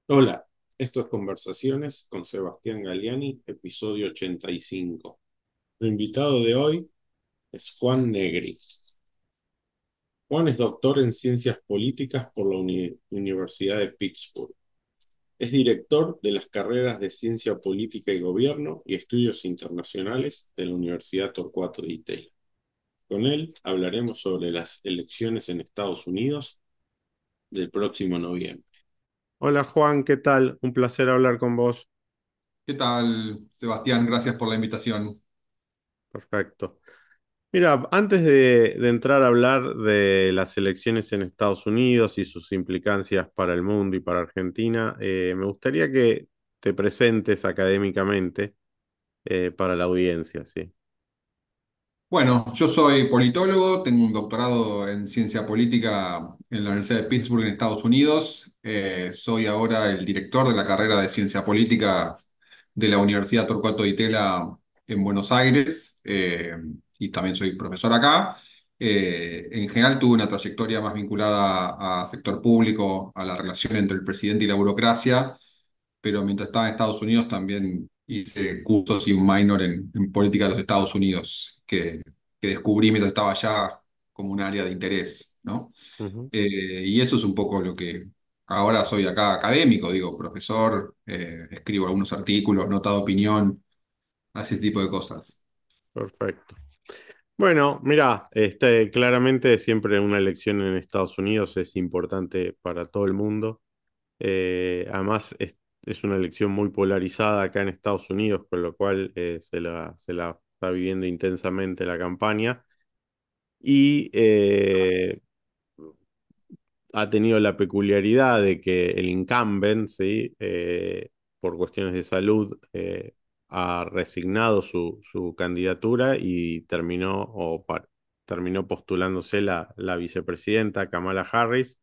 Hola, esto es Conversaciones con Sebastián Galiani, episodio 85. El invitado de hoy es Juan Negri. Juan es doctor en Ciencias Políticas por la Universidad de Pittsburgh. Es director de las carreras de Ciencia Política y Gobierno y Estudios Internacionales de la Universidad Torcuato Di Tella. Con él hablaremos sobre las elecciones en Estados Unidos del próximo noviembre. Hola Juan, ¿qué tal? Un placer hablar con vos. ¿Qué tal, Sebastián? Gracias por la invitación. Perfecto. Mira, antes de entrar a hablar de las elecciones en Estados Unidos y sus implicancias para el mundo y para Argentina, me gustaría que te presentes académicamente para la audiencia, ¿sí? Bueno, yo soy politólogo, tengo un doctorado en ciencia política en la Universidad de Pittsburgh en Estados Unidos. Soy ahora el director de la carrera de ciencia política de la Universidad Torcuato Di Tella en Buenos Aires, y también soy profesor acá. En general tuve una trayectoria más vinculada a sector público, a la relación entre el presidente y la burocracia, pero mientras estaba en Estados Unidos también hice cursos y un minor en política de los Estados Unidos, que descubrí mientras estaba allá como un área de interés, ¿no? Ujú. Y eso es un poco lo que ahora soy acá académico, digo, profesor, escribo algunos artículos, nota de opinión, ese tipo de cosas. Perfecto. Bueno, mira, claramente siempre una elección en Estados Unidos es importante para todo el mundo. Además, es una elección muy polarizada acá en Estados Unidos, con lo cual se la está viviendo intensamente la campaña. Y ha tenido la peculiaridad de que el incumbent, ¿sí? Por cuestiones de salud, ha resignado su candidatura y terminó postulándose la vicepresidenta Kamala Harris,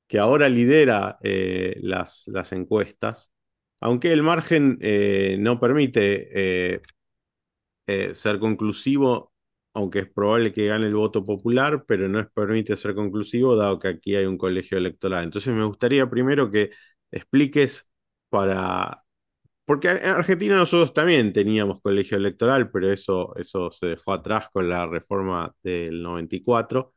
que ahora lidera las encuestas, aunque el margen no permite ser conclusivo, aunque es probable que gane el voto popular, pero no es permite ser conclusivo dado que aquí hay un colegio electoral. Entonces me gustaría primero que expliques para... Porque en Argentina nosotros también teníamos colegio electoral, pero eso se dejó atrás con la reforma del 94.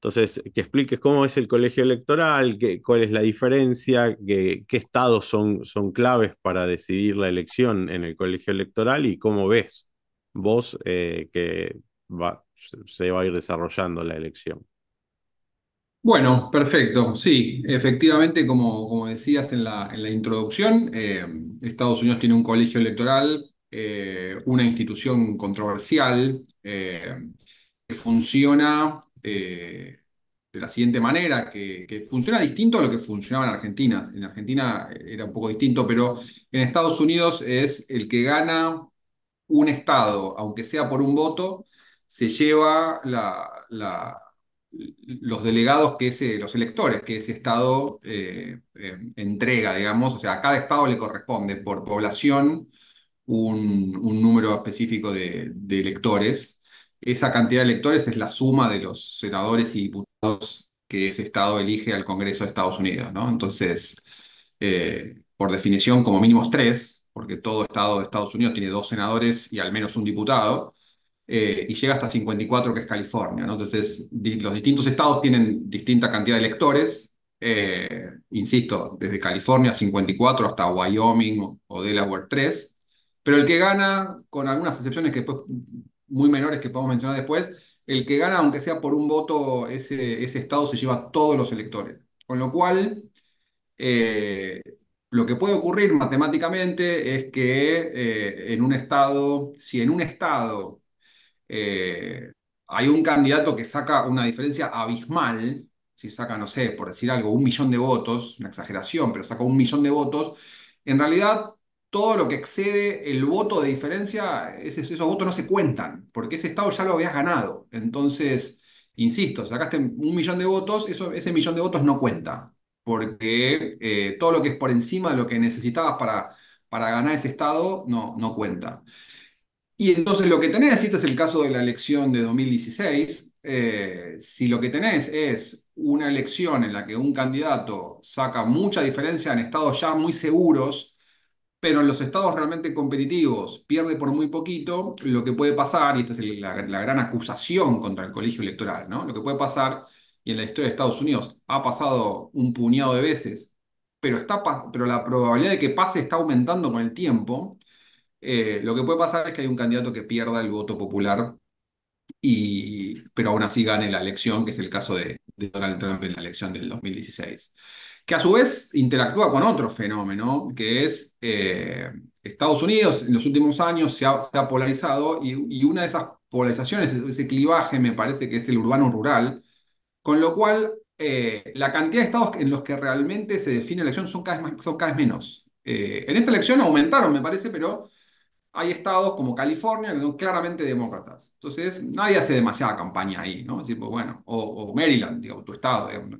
Entonces, que expliques cómo es el colegio electoral, cuál es la diferencia, qué estados son claves para decidir la elección en el colegio electoral y cómo ves vos que se va a ir desarrollando la elección. Bueno, perfecto. Sí, efectivamente, como decías en la introducción, Estados Unidos tiene un colegio electoral, una institución controversial, que funciona de la siguiente manera, que funciona distinto a lo que funcionaba en Argentina. En Argentina era un poco distinto, pero en Estados Unidos es el que gana un estado, aunque sea por un voto, se lleva los delegados los electores que ese estado entrega, digamos. O sea, a cada estado le corresponde por población un número específico de electores. Esa cantidad de electores es la suma de los senadores y diputados que ese estado elige al Congreso de Estados Unidos, ¿no? Entonces, por definición, como mínimo es tres, porque todo estado de Estados Unidos tiene dos senadores y al menos un diputado, y llega hasta 54, que es California, ¿no? Entonces, los distintos estados tienen distinta cantidad de electores, insisto, desde California 54 hasta Wyoming o Delaware 3, pero el que gana, con algunas excepciones que después, muy menores que podemos mencionar después, el que gana, aunque sea por un voto, ese estado se lleva todos los electores. Con lo cual, eh, lo que puede ocurrir matemáticamente es que en un estado, si en un estado eh, hay un candidato que saca una diferencia abismal, si saca, no sé, por decir algo, 1 millón de votos, una exageración, pero saca 1 millón de votos, en realidad todo lo que excede el voto de diferencia, esos votos no se cuentan, porque ese estado ya lo habías ganado. Entonces, insisto, sacaste 1 millón de votos, ese millón de votos no cuenta, porque todo lo que es por encima de lo que necesitabas para ganar ese estado no cuenta. Y entonces lo que tenés, este es el caso de la elección de 2016, si lo que tenés es una elección en la que un candidato saca mucha diferencia en estados ya muy seguros, pero en los estados realmente competitivos pierde por muy poquito, lo que puede pasar, y esta es la gran acusación contra el colegio electoral, ¿no? Lo que puede pasar, y en la historia de Estados Unidos ha pasado un puñado de veces, pero la probabilidad de que pase está aumentando con el tiempo. Lo que puede pasar es que hay un candidato que pierda el voto popular pero aún así gane la elección, que es el caso de Donald Trump en la elección del 2016, que a su vez interactúa con otro fenómeno, que es Estados Unidos en los últimos años se ha polarizado y una de esas polarizaciones, ese clivaje, me parece que es el urbano-rural, con lo cual la cantidad de estados en los que realmente se define la elección son cada vez menos. En esta elección aumentaron, me parece, pero hay estados como California que son claramente demócratas. Entonces, nadie hace demasiada campaña ahí, ¿no? Es decir, pues, bueno, o Maryland, digo, tu estado, digamos,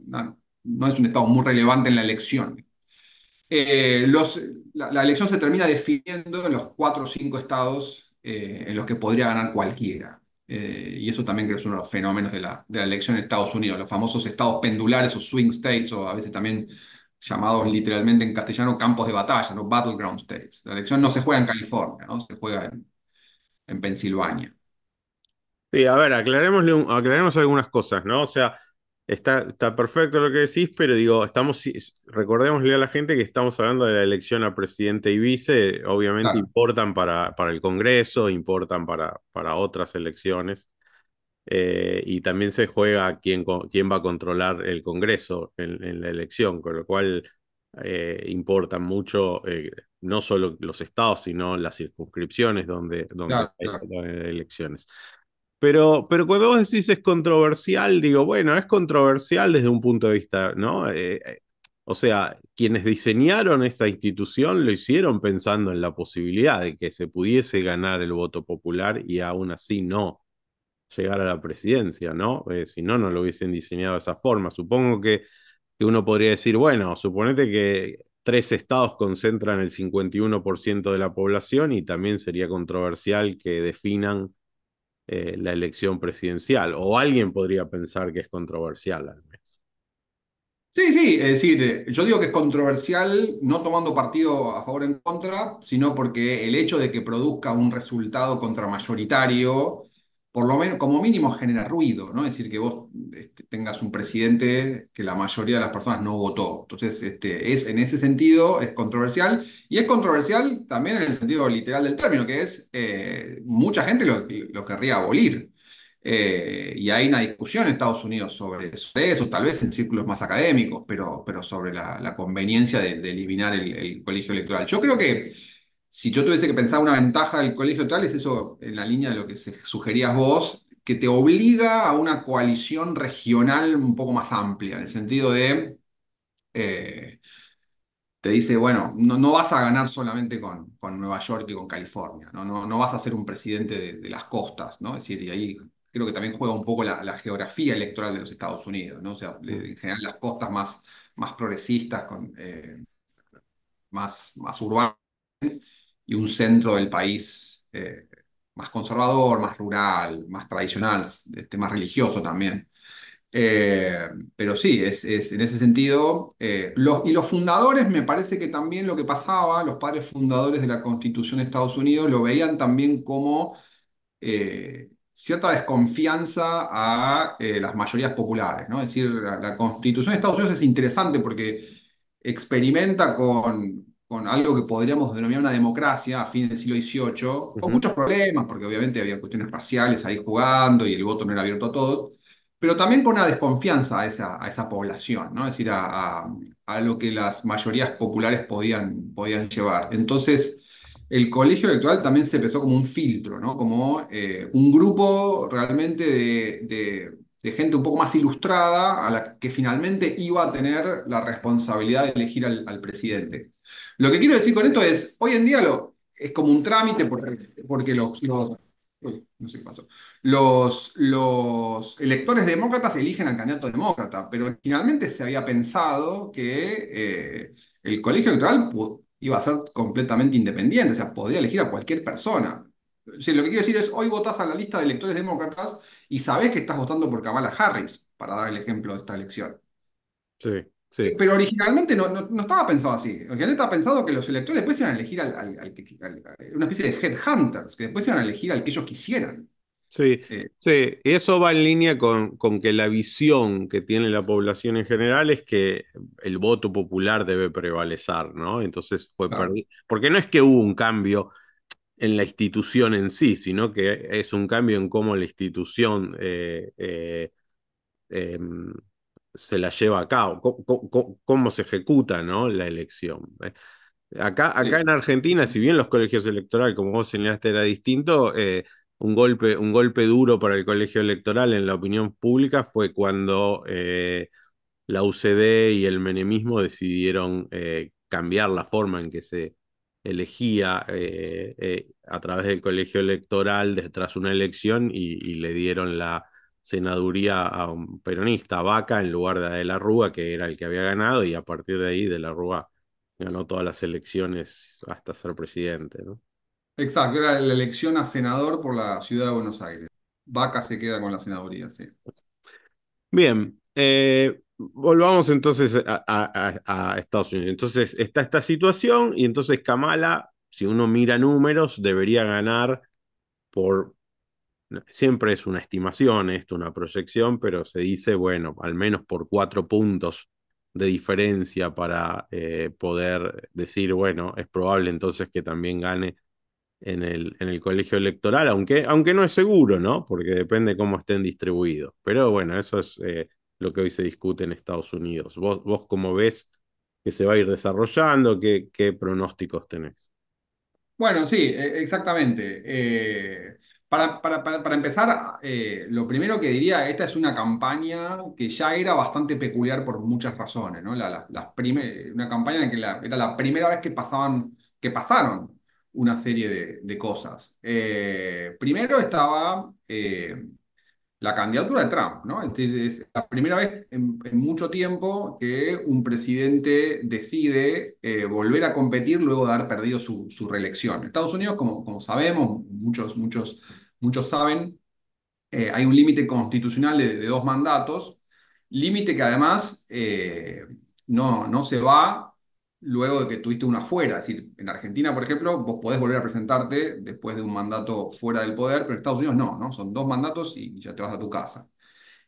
no es un estado muy relevante en la elección. La elección se termina definiendo en los cuatro o cinco estados en los que podría ganar cualquiera. Y eso también creo que es uno de los fenómenos de la elección en Estados Unidos, los famosos estados pendulares o swing states, o a veces también llamados literalmente en castellano campos de batalla, ¿no? Battleground states. La elección no se juega en California, ¿no? Se juega en Pensilvania. Sí, a ver, aclaremos algunas cosas, ¿no? O sea, está perfecto lo que decís, pero digo, recordémosle a la gente que estamos hablando de la elección a presidente y vice, obviamente Claro, importan para el Congreso, importan para otras elecciones, y también se juega quién va a controlar el Congreso en la elección, con lo cual importan mucho, no solo los estados, sino las circunscripciones donde claro, hay claro. elecciones. Pero cuando vos decís es controversial, digo, bueno, es controversial desde un punto de vista, ¿no? O sea, quienes diseñaron esta institución lo hicieron pensando en la posibilidad de que se pudiese ganar el voto popular y aún así no llegar a la presidencia, ¿no? Si no, no lo hubiesen diseñado de esa forma. Supongo que uno podría decir, bueno, suponete que tres estados concentran el 51% de la población y también sería controversial que definan la elección presidencial, o alguien podría pensar que es controversial al menos. Sí, sí, es decir, yo digo que es controversial no tomando partido a favor o en contra, sino porque el hecho de que produzca un resultado contramayoritario, por lo menos como mínimo genera ruido, ¿no? Es decir, que vos tengas un presidente que la mayoría de las personas no votó. Entonces, en ese sentido es controversial y es controversial también en el sentido literal del término, que es mucha gente lo querría abolir. Y hay una discusión en Estados Unidos sobre eso, tal vez en círculos más académicos, pero sobre la conveniencia de eliminar el colegio electoral. Yo creo que si yo tuviese que pensar una ventaja del colegio electoral es eso en la línea de lo que sugerías vos, que te obliga a una coalición regional un poco más amplia, en el sentido de... eh, te dice, bueno, no vas a ganar solamente con Nueva York y con California, no vas a ser un presidente de las costas, ¿no? Es decir, y ahí creo que también juega un poco la geografía electoral de los Estados Unidos, ¿no? O sea, en general las costas más progresistas, más urbanas, y un centro del país más conservador, más rural, más tradicional, más religioso también. Eh, pero sí, en ese sentido, y los fundadores, me parece que también lo que pasaba, los padres fundadores de la Constitución de Estados Unidos lo veían también como cierta desconfianza a las mayorías populares, ¿no? Es decir, la Constitución de Estados Unidos es interesante porque experimenta con algo que podríamos denominar una democracia a fines del siglo XVIII, con Ujú. muchos problemas, porque obviamente había cuestiones raciales ahí jugando y el voto no era abierto a todos, pero también con una desconfianza a esa población, ¿no? Es decir, a lo que las mayorías populares podían llevar. Entonces, el colegio electoral también se empezó como un filtro, ¿no? Como un grupo realmente de gente un poco más ilustrada a la que finalmente iba a tener la responsabilidad de elegir al presidente. Lo que quiero decir con esto es, hoy en día es como un trámite porque uy, no sé qué pasó. Los electores demócratas eligen al candidato demócrata, pero finalmente se había pensado que el colegio electoral iba a ser completamente independiente, o sea, podía elegir a cualquier persona. Sí, lo que quiero decir es, hoy votás a la lista de electores demócratas y sabés que estás votando por Kamala Harris, para dar el ejemplo de esta elección. Sí, sí. Pero originalmente no estaba pensado así. Originalmente estaba pensado que los electores después iban a elegir una especie de headhunters, que después iban a elegir al que ellos quisieran. Sí, Eh, sí, y eso va en línea con que la visión que tiene la población en general es que el voto popular debe prevalecer, ¿no? Entonces fue claro. perdido. Porque no es que hubo un cambio en la institución en sí, sino que es un cambio en cómo la institución eh, se la lleva a cabo, cómo se ejecuta, ¿no? La elección. Acá Sí. en Argentina, si bien los colegios electorales, como vos señalaste, era distinto, un golpe duro para el colegio electoral en la opinión pública fue cuando la UCD y el menemismo decidieron cambiar la forma en que se elegía a través del colegio electoral tras una elección y le dieron la senaduría a un peronista, Vaca, en lugar de la Rúa, que era el que había ganado, y a partir de ahí de la Rúa ganó todas las elecciones hasta ser presidente, ¿no? Exacto, era la elección a senador por la ciudad de Buenos Aires. Vaca se queda con la senaduría, sí. Bien, volvamos entonces a Estados Unidos. Entonces está esta situación y entonces Kamala, si uno mira números, debería ganar por, siempre es una estimación, esto, una proyección, pero se dice, bueno, al menos por 4 puntos de diferencia para poder decir, bueno, es probable entonces que también gane en el colegio electoral, aunque no es seguro, ¿no? Porque depende cómo estén distribuidos. Pero bueno, eso es lo que hoy se discute en Estados Unidos. ¿Vos cómo ves que se va a ir desarrollando? ¿Qué pronósticos tenés? Bueno, sí, exactamente. Para empezar, lo primero que diría, esta es una campaña que ya era bastante peculiar por muchas razones, ¿no? Una campaña en que era la primera vez que pasaron una serie de cosas. Primero estaba la candidatura de Trump, ¿no? Entonces, es la primera vez en mucho tiempo que un presidente decide volver a competir luego de haber perdido su reelección. En Estados Unidos, como sabemos, muchos saben, hay un límite constitucional de 2 mandatos, límite que además no se va luego de que tuviste una fuera. Es decir, en Argentina, por ejemplo, vos podés volver a presentarte después de un mandato fuera del poder, pero en Estados Unidos no, son 2 mandatos y ya te vas a tu casa.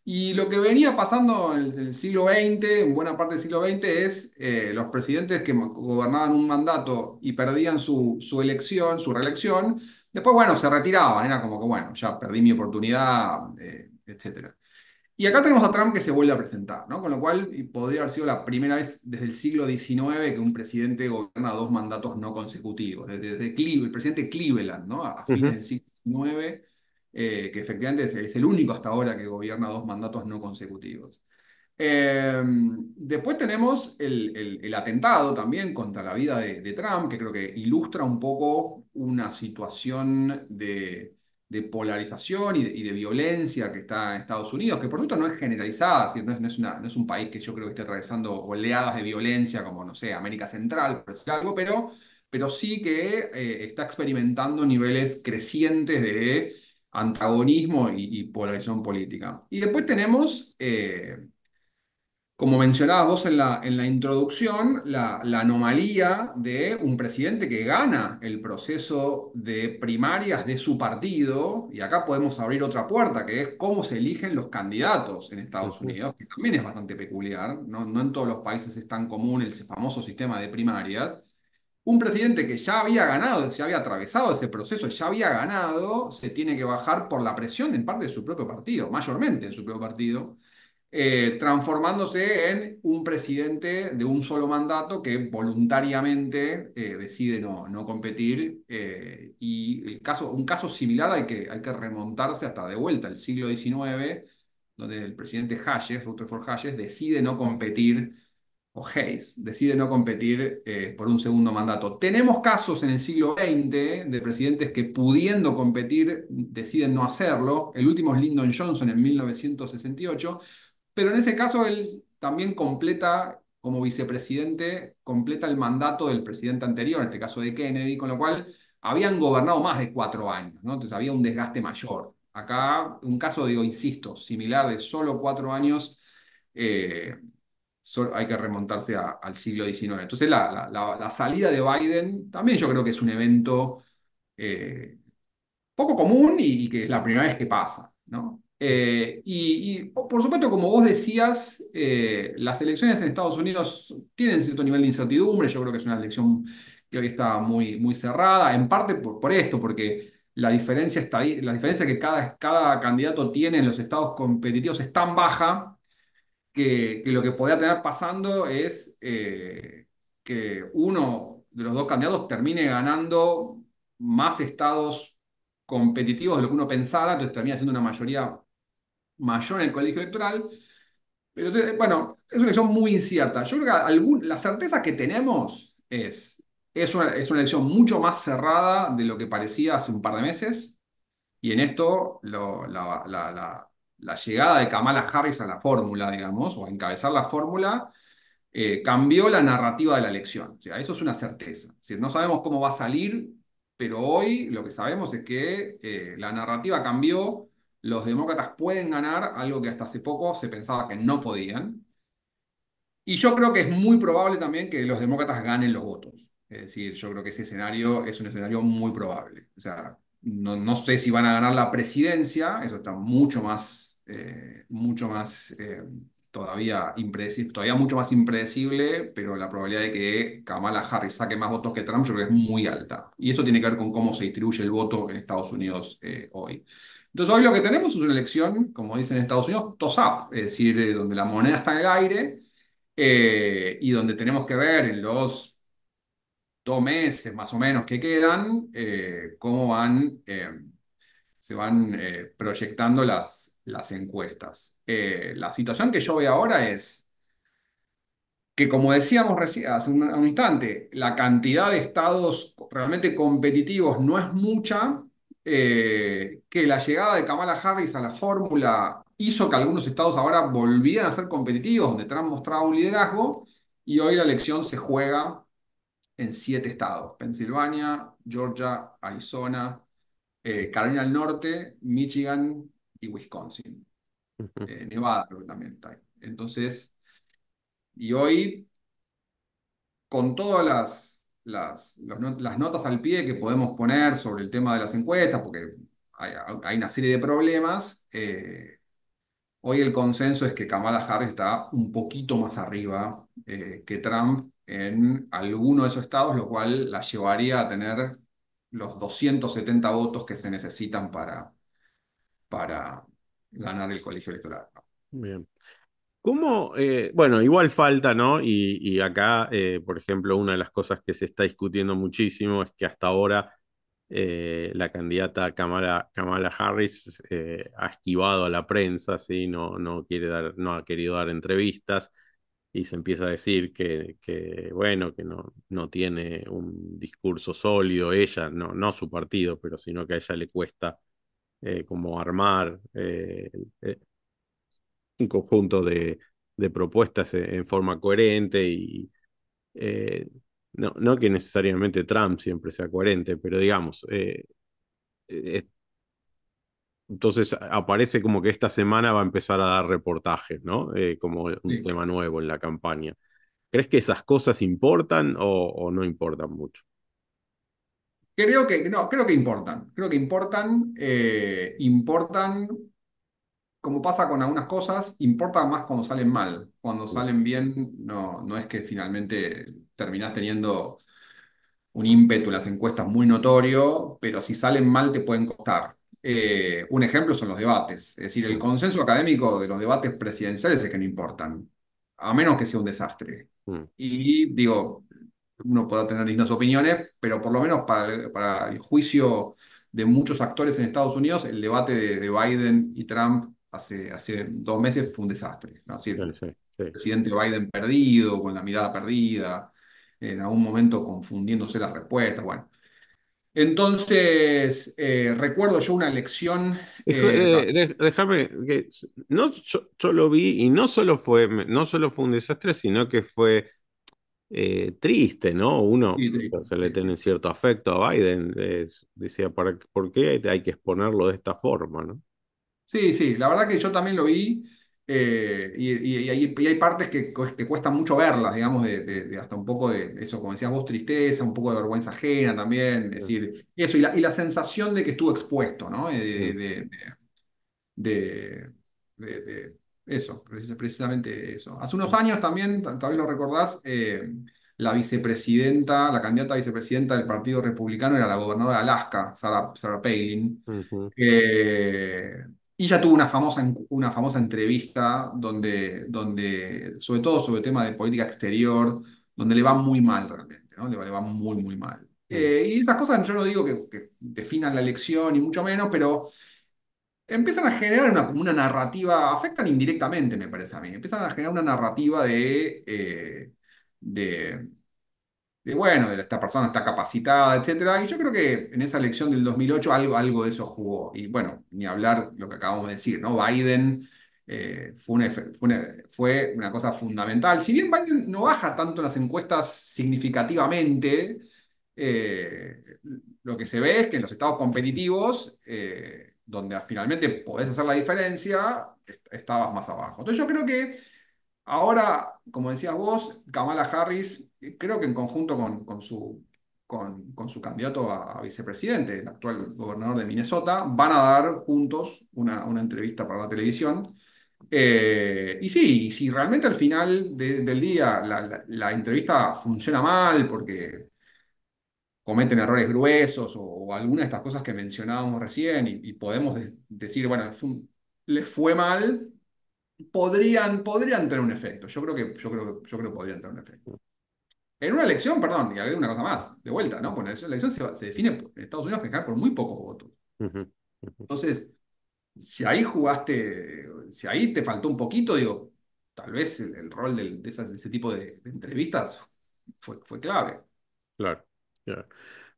Y lo que venía pasando en el siglo XX, en buena parte del siglo XX, es los presidentes que gobernaban un mandato y perdían su elección, su reelección, después, bueno, se retiraban, era como que, bueno, ya perdí mi oportunidad, etcétera. Y acá tenemos a Trump que se vuelve a presentar, ¿no? Con lo cual y podría haber sido la primera vez desde el siglo XIX que un presidente gobierna 2 mandatos no consecutivos, desde el presidente Cleveland, ¿no? A fines Ujú, del siglo XIX, que efectivamente es el único hasta ahora que gobierna 2 mandatos no consecutivos. Después tenemos el atentado también contra la vida de Trump, que creo que ilustra un poco una situación de polarización y de violencia que está en Estados Unidos, que por cierto no es generalizada, es decir, no es un país que yo creo que esté atravesando oleadas de violencia como, no sé, América Central, por decir algo, pero sí que está experimentando niveles crecientes de antagonismo y polarización política. Y después tenemos como mencionabas vos en la introducción, la anomalía de un presidente que gana el proceso de primarias de su partido, y acá podemos abrir otra puerta, que es cómo se eligen los candidatos en Estados ujú, Unidos, que también es bastante peculiar, no en todos los países es tan común ese famoso sistema de primarias. Un presidente que ya había ganado, ya había atravesado ese proceso, ya había ganado, se tiene que bajar por la presión en parte de su propio partido, mayormente de su propio partido transformándose en un presidente de un solo mandato que voluntariamente decide no competir. Y un caso similar hay que remontarse hasta de vuelta al siglo XIX, donde el presidente Hayes, Rutherford Hayes, decide no competir, o Hayes, decide no competir por un segundo mandato. Tenemos casos en el siglo XX de presidentes que pudiendo competir deciden no hacerlo. El último es Lyndon Johnson en 1968. Pero en ese caso él también completa, como vicepresidente, completa el mandato del presidente anterior, en este caso de Kennedy, con lo cual habían gobernado más de 4 años, ¿no? Entonces había un desgaste mayor. Acá, un caso, digo, insisto, similar de solo 4 años, eh, hay que remontarse al siglo XIX. Entonces, la salida de Biden también yo creo que es un evento poco común y que es la primera vez que pasa, ¿no? Por supuesto, como vos decías, las elecciones en Estados Unidos tienen cierto nivel de incertidumbre. Yo creo que es una elección que hoy está muy, muy cerrada, en parte por esto, porque la diferencia que cada candidato tiene en los estados competitivos es tan baja que lo que podría tener pasando es que uno de los dos candidatos termine ganando más estados competitivos de lo que uno pensara, entonces termina siendo una mayoría mayor en el colegio electoral. Pero bueno, es una elección muy incierta. Yo creo que la certeza que tenemos es una elección mucho más cerrada de lo que parecía hace un par de meses. Y en esto, la llegada de Kamala Harris a la fórmula, digamos, o a encabezar la fórmula, cambió la narrativa de la elección. O sea, eso es una certeza. Es decir, no sabemos cómo va a salir, pero hoy lo que sabemos es que la narrativa cambió. Los demócratas pueden ganar, algo que hasta hace poco se pensaba que no podían. Y yo creo que es muy probable también que los demócratas ganen los votos. Es decir, yo creo que ese escenario es un escenario muy probable. O sea, no sé si van a ganar la presidencia, eso está mucho más todavía impredecible, todavía mucho más impredecible, pero la probabilidad de que Kamala Harris saque más votos que Trump yo creo que es muy alta. Y eso tiene que ver con cómo se distribuye el voto en Estados Unidos hoy. Entonces hoy lo que tenemos es una elección, como dicen en Estados Unidos, toss-up, es decir, donde la moneda está en el aire y donde tenemos que ver en los 2 meses más o menos que quedan, cómo se van proyectando las encuestas. La situación que yo veo ahora es que, como decíamos hace un instante, la cantidad de estados realmente competitivos no es mucha, que la llegada de Kamala Harris a la fórmula hizo que algunos estados ahora volvieran a ser competitivos, donde Trump mostraba un liderazgo, y hoy la elección se juega en 7 estados: Pensilvania, Georgia, Arizona, Carolina del Norte, Michigan y Wisconsin. Nevada creo que también está ahí. Entonces, y hoy con todas las notas al pie que podemos poner sobre el tema de las encuestas, porque hay una serie de problemas, hoy el consenso es que Kamala Harris está un poquito más arriba que Trump en alguno de esos estados, lo cual la llevaría a tener los 270 votos que se necesitan para ganar el colegio electoral. Bien. ¿Cómo? Bueno, igual falta, ¿no? Y acá, por ejemplo, una de las cosas que se está discutiendo muchísimo es que hasta ahora la candidata Kamala Harris ha esquivado a la prensa, ¿sí? No quiere dar, no ha querido dar entrevistas y se empieza a decir bueno, que no tiene un discurso sólido ella, no su partido, pero sino que a ella le cuesta como armar un conjunto de propuestas en forma coherente y eh, no que necesariamente Trump siempre sea coherente, pero digamos, eh, entonces aparece como que esta semana va a empezar a dar reportajes, ¿no? Como un Sí. tema nuevo en la campaña. ¿Crees que esas cosas importan o no importan mucho? Creo que, no, creo que importan. Creo que importan. Como pasa con algunas cosas, importa más cuando salen mal. Cuando Mm, salen bien, no es que finalmente terminás teniendo un ímpetu en las encuestas muy notorio, pero si salen mal te pueden costar. Un ejemplo son los debates. Es decir, el mm, consenso académico de los debates presidenciales es que no importan, a menos que sea un desastre. mm, Y digo, uno puede tener distintas opiniones, pero por lo menos para el juicio de muchos actores en Estados Unidos, el debate de Biden y Trump hace 2 meses fue un desastre, ¿no? Es decir, sí, el sí, sí. presidente Biden perdido, con la mirada perdida, en algún momento confundiéndose las respuestas, bueno. Entonces, recuerdo yo una lección. Déjame que no, yo lo vi y no solo fue un desastre, sino que fue triste, ¿no? Uno Sí, sí, se le sí, tiene sí. cierto afecto a Biden, decía, ¿por qué hay que exponerlo de esta forma, ¿no? Sí, sí, la verdad que yo también lo vi y hay partes que te cuestan mucho verlas, digamos, de hasta un poco de eso, como decías vos, tristeza, un poco de vergüenza ajena también, es Mm, decir, eso, y la sensación de que estuvo expuesto, ¿no? mm, De- de eso, precisamente eso. Hace unos mm, años también, tal vez lo recordás, la vicepresidenta, la candidata a vicepresidenta del Partido Republicano era la gobernadora de Alaska, Sarah Palin. ujú, Eh, y ella tuvo una famosa entrevista sobre todo sobre el tema de política exterior, donde le va muy mal realmente, ¿no? Le va muy, muy mal. mm, Y esas cosas yo no digo que definan la elección, ni mucho menos, pero empiezan a generar una narrativa, afectan indirectamente, me parece a mí, empiezan a generar una narrativa de bueno, esta persona está capacitada, etcétera. Y yo creo que en esa elección del 2008 algo de eso jugó. Y bueno, ni hablar lo que acabamos de decir, ¿no? Biden fue una cosa fundamental. Si bien Biden no baja tanto en las encuestas significativamente, eh, lo que se ve es que en los estados competitivos, donde finalmente podés hacer la diferencia, estabas más abajo. Entonces yo creo que ahora, como decías vos, Kamala Harris, creo que en conjunto con su candidato a vicepresidente, el actual gobernador de Minnesota, van a dar juntos una entrevista para la televisión. Y sí, y si realmente al final del día la entrevista funciona mal porque cometen errores gruesos o alguna de estas cosas que mencionábamos recién y podemos decir, bueno, les fue mal, podrían tener un efecto. Yo creo que podrían tener un efecto. En una elección, perdón, y agrego una cosa más, de vuelta, ¿no? Porque la elección se define en Estados Unidos en general por muy pocos votos. ujú, ujú. Entonces, si ahí jugaste, si ahí te faltó un poquito, digo, tal vez el rol de ese tipo de entrevistas fue clave. Claro, claro.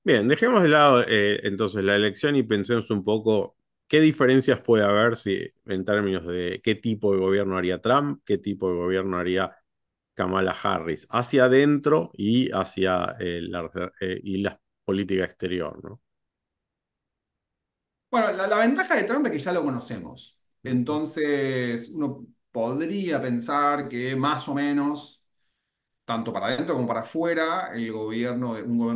Bien, dejemos de lado entonces la elección y pensemos un poco qué diferencias puede haber si, en términos de qué tipo de gobierno haría Trump, qué tipo de gobierno haría Kamala Harris, hacia adentro y hacia la política exterior, ¿no? Bueno, la ventaja de Trump es que ya lo conocemos. Ujú, Entonces, uno podría pensar que más o menos tanto para adentro como para afuera, un gobierno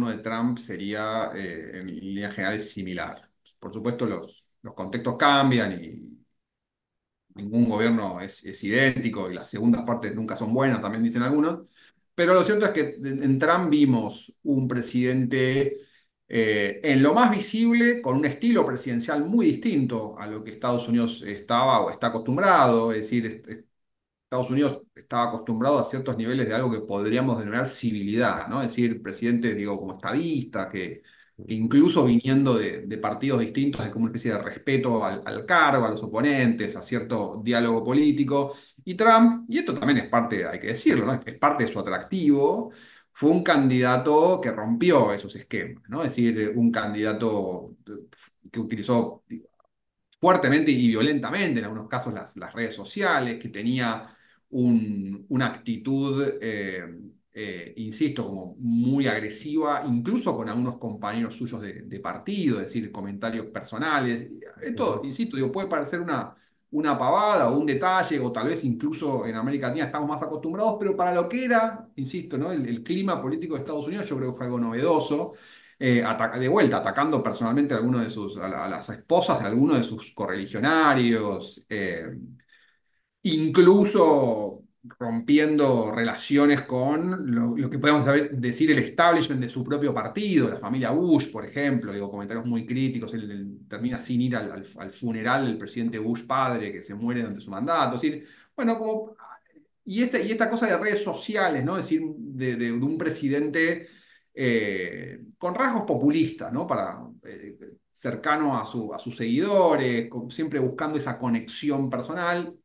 de Trump sería en líneas generales similar. Por supuesto, los contextos cambian y ningún gobierno es idéntico y las segundas partes nunca son buenas, también dicen algunos. Pero lo cierto es que en Trump vimos un presidente en lo más visible con un estilo presidencial muy distinto a lo que Estados Unidos estaba o está acostumbrado, es decir, Estados Unidos estaba acostumbrado a ciertos niveles de algo que podríamos denominar civilidad, ¿no? Es decir, presidentes, digo, como estadistas, que incluso viniendo de partidos distintos, hay como una especie de respeto al cargo, a los oponentes, a cierto diálogo político. Y Trump, y esto también es parte, hay que decirlo, ¿no? Es parte de su atractivo, fue un candidato que rompió esos esquemas, ¿no? Es decir, un candidato que utilizó fuertemente y violentamente, en algunos casos, las redes sociales, que tenía una actitud, insisto, como muy agresiva, incluso con algunos compañeros suyos de partido, es decir, comentarios personales. Esto, ujú, insisto, digo, puede parecer una pavada o un detalle, o tal vez incluso en América Latina estamos más acostumbrados, pero para lo que era, insisto, ¿no? El clima político de Estados Unidos, yo creo que fue algo novedoso de vuelta, atacando personalmente a las esposas de algunos de sus correligionarios, incluso rompiendo relaciones con lo que podemos decir el establishment de su propio partido, la familia Bush, por ejemplo, digo, comentarios muy críticos, él termina sin ir al funeral del presidente Bush padre, que se muere durante su mandato, es decir, bueno, y esta cosa de redes sociales, ¿no? Es decir, de un presidente con rasgos populistas, ¿no? Cercano a sus seguidores, siempre buscando esa conexión personal,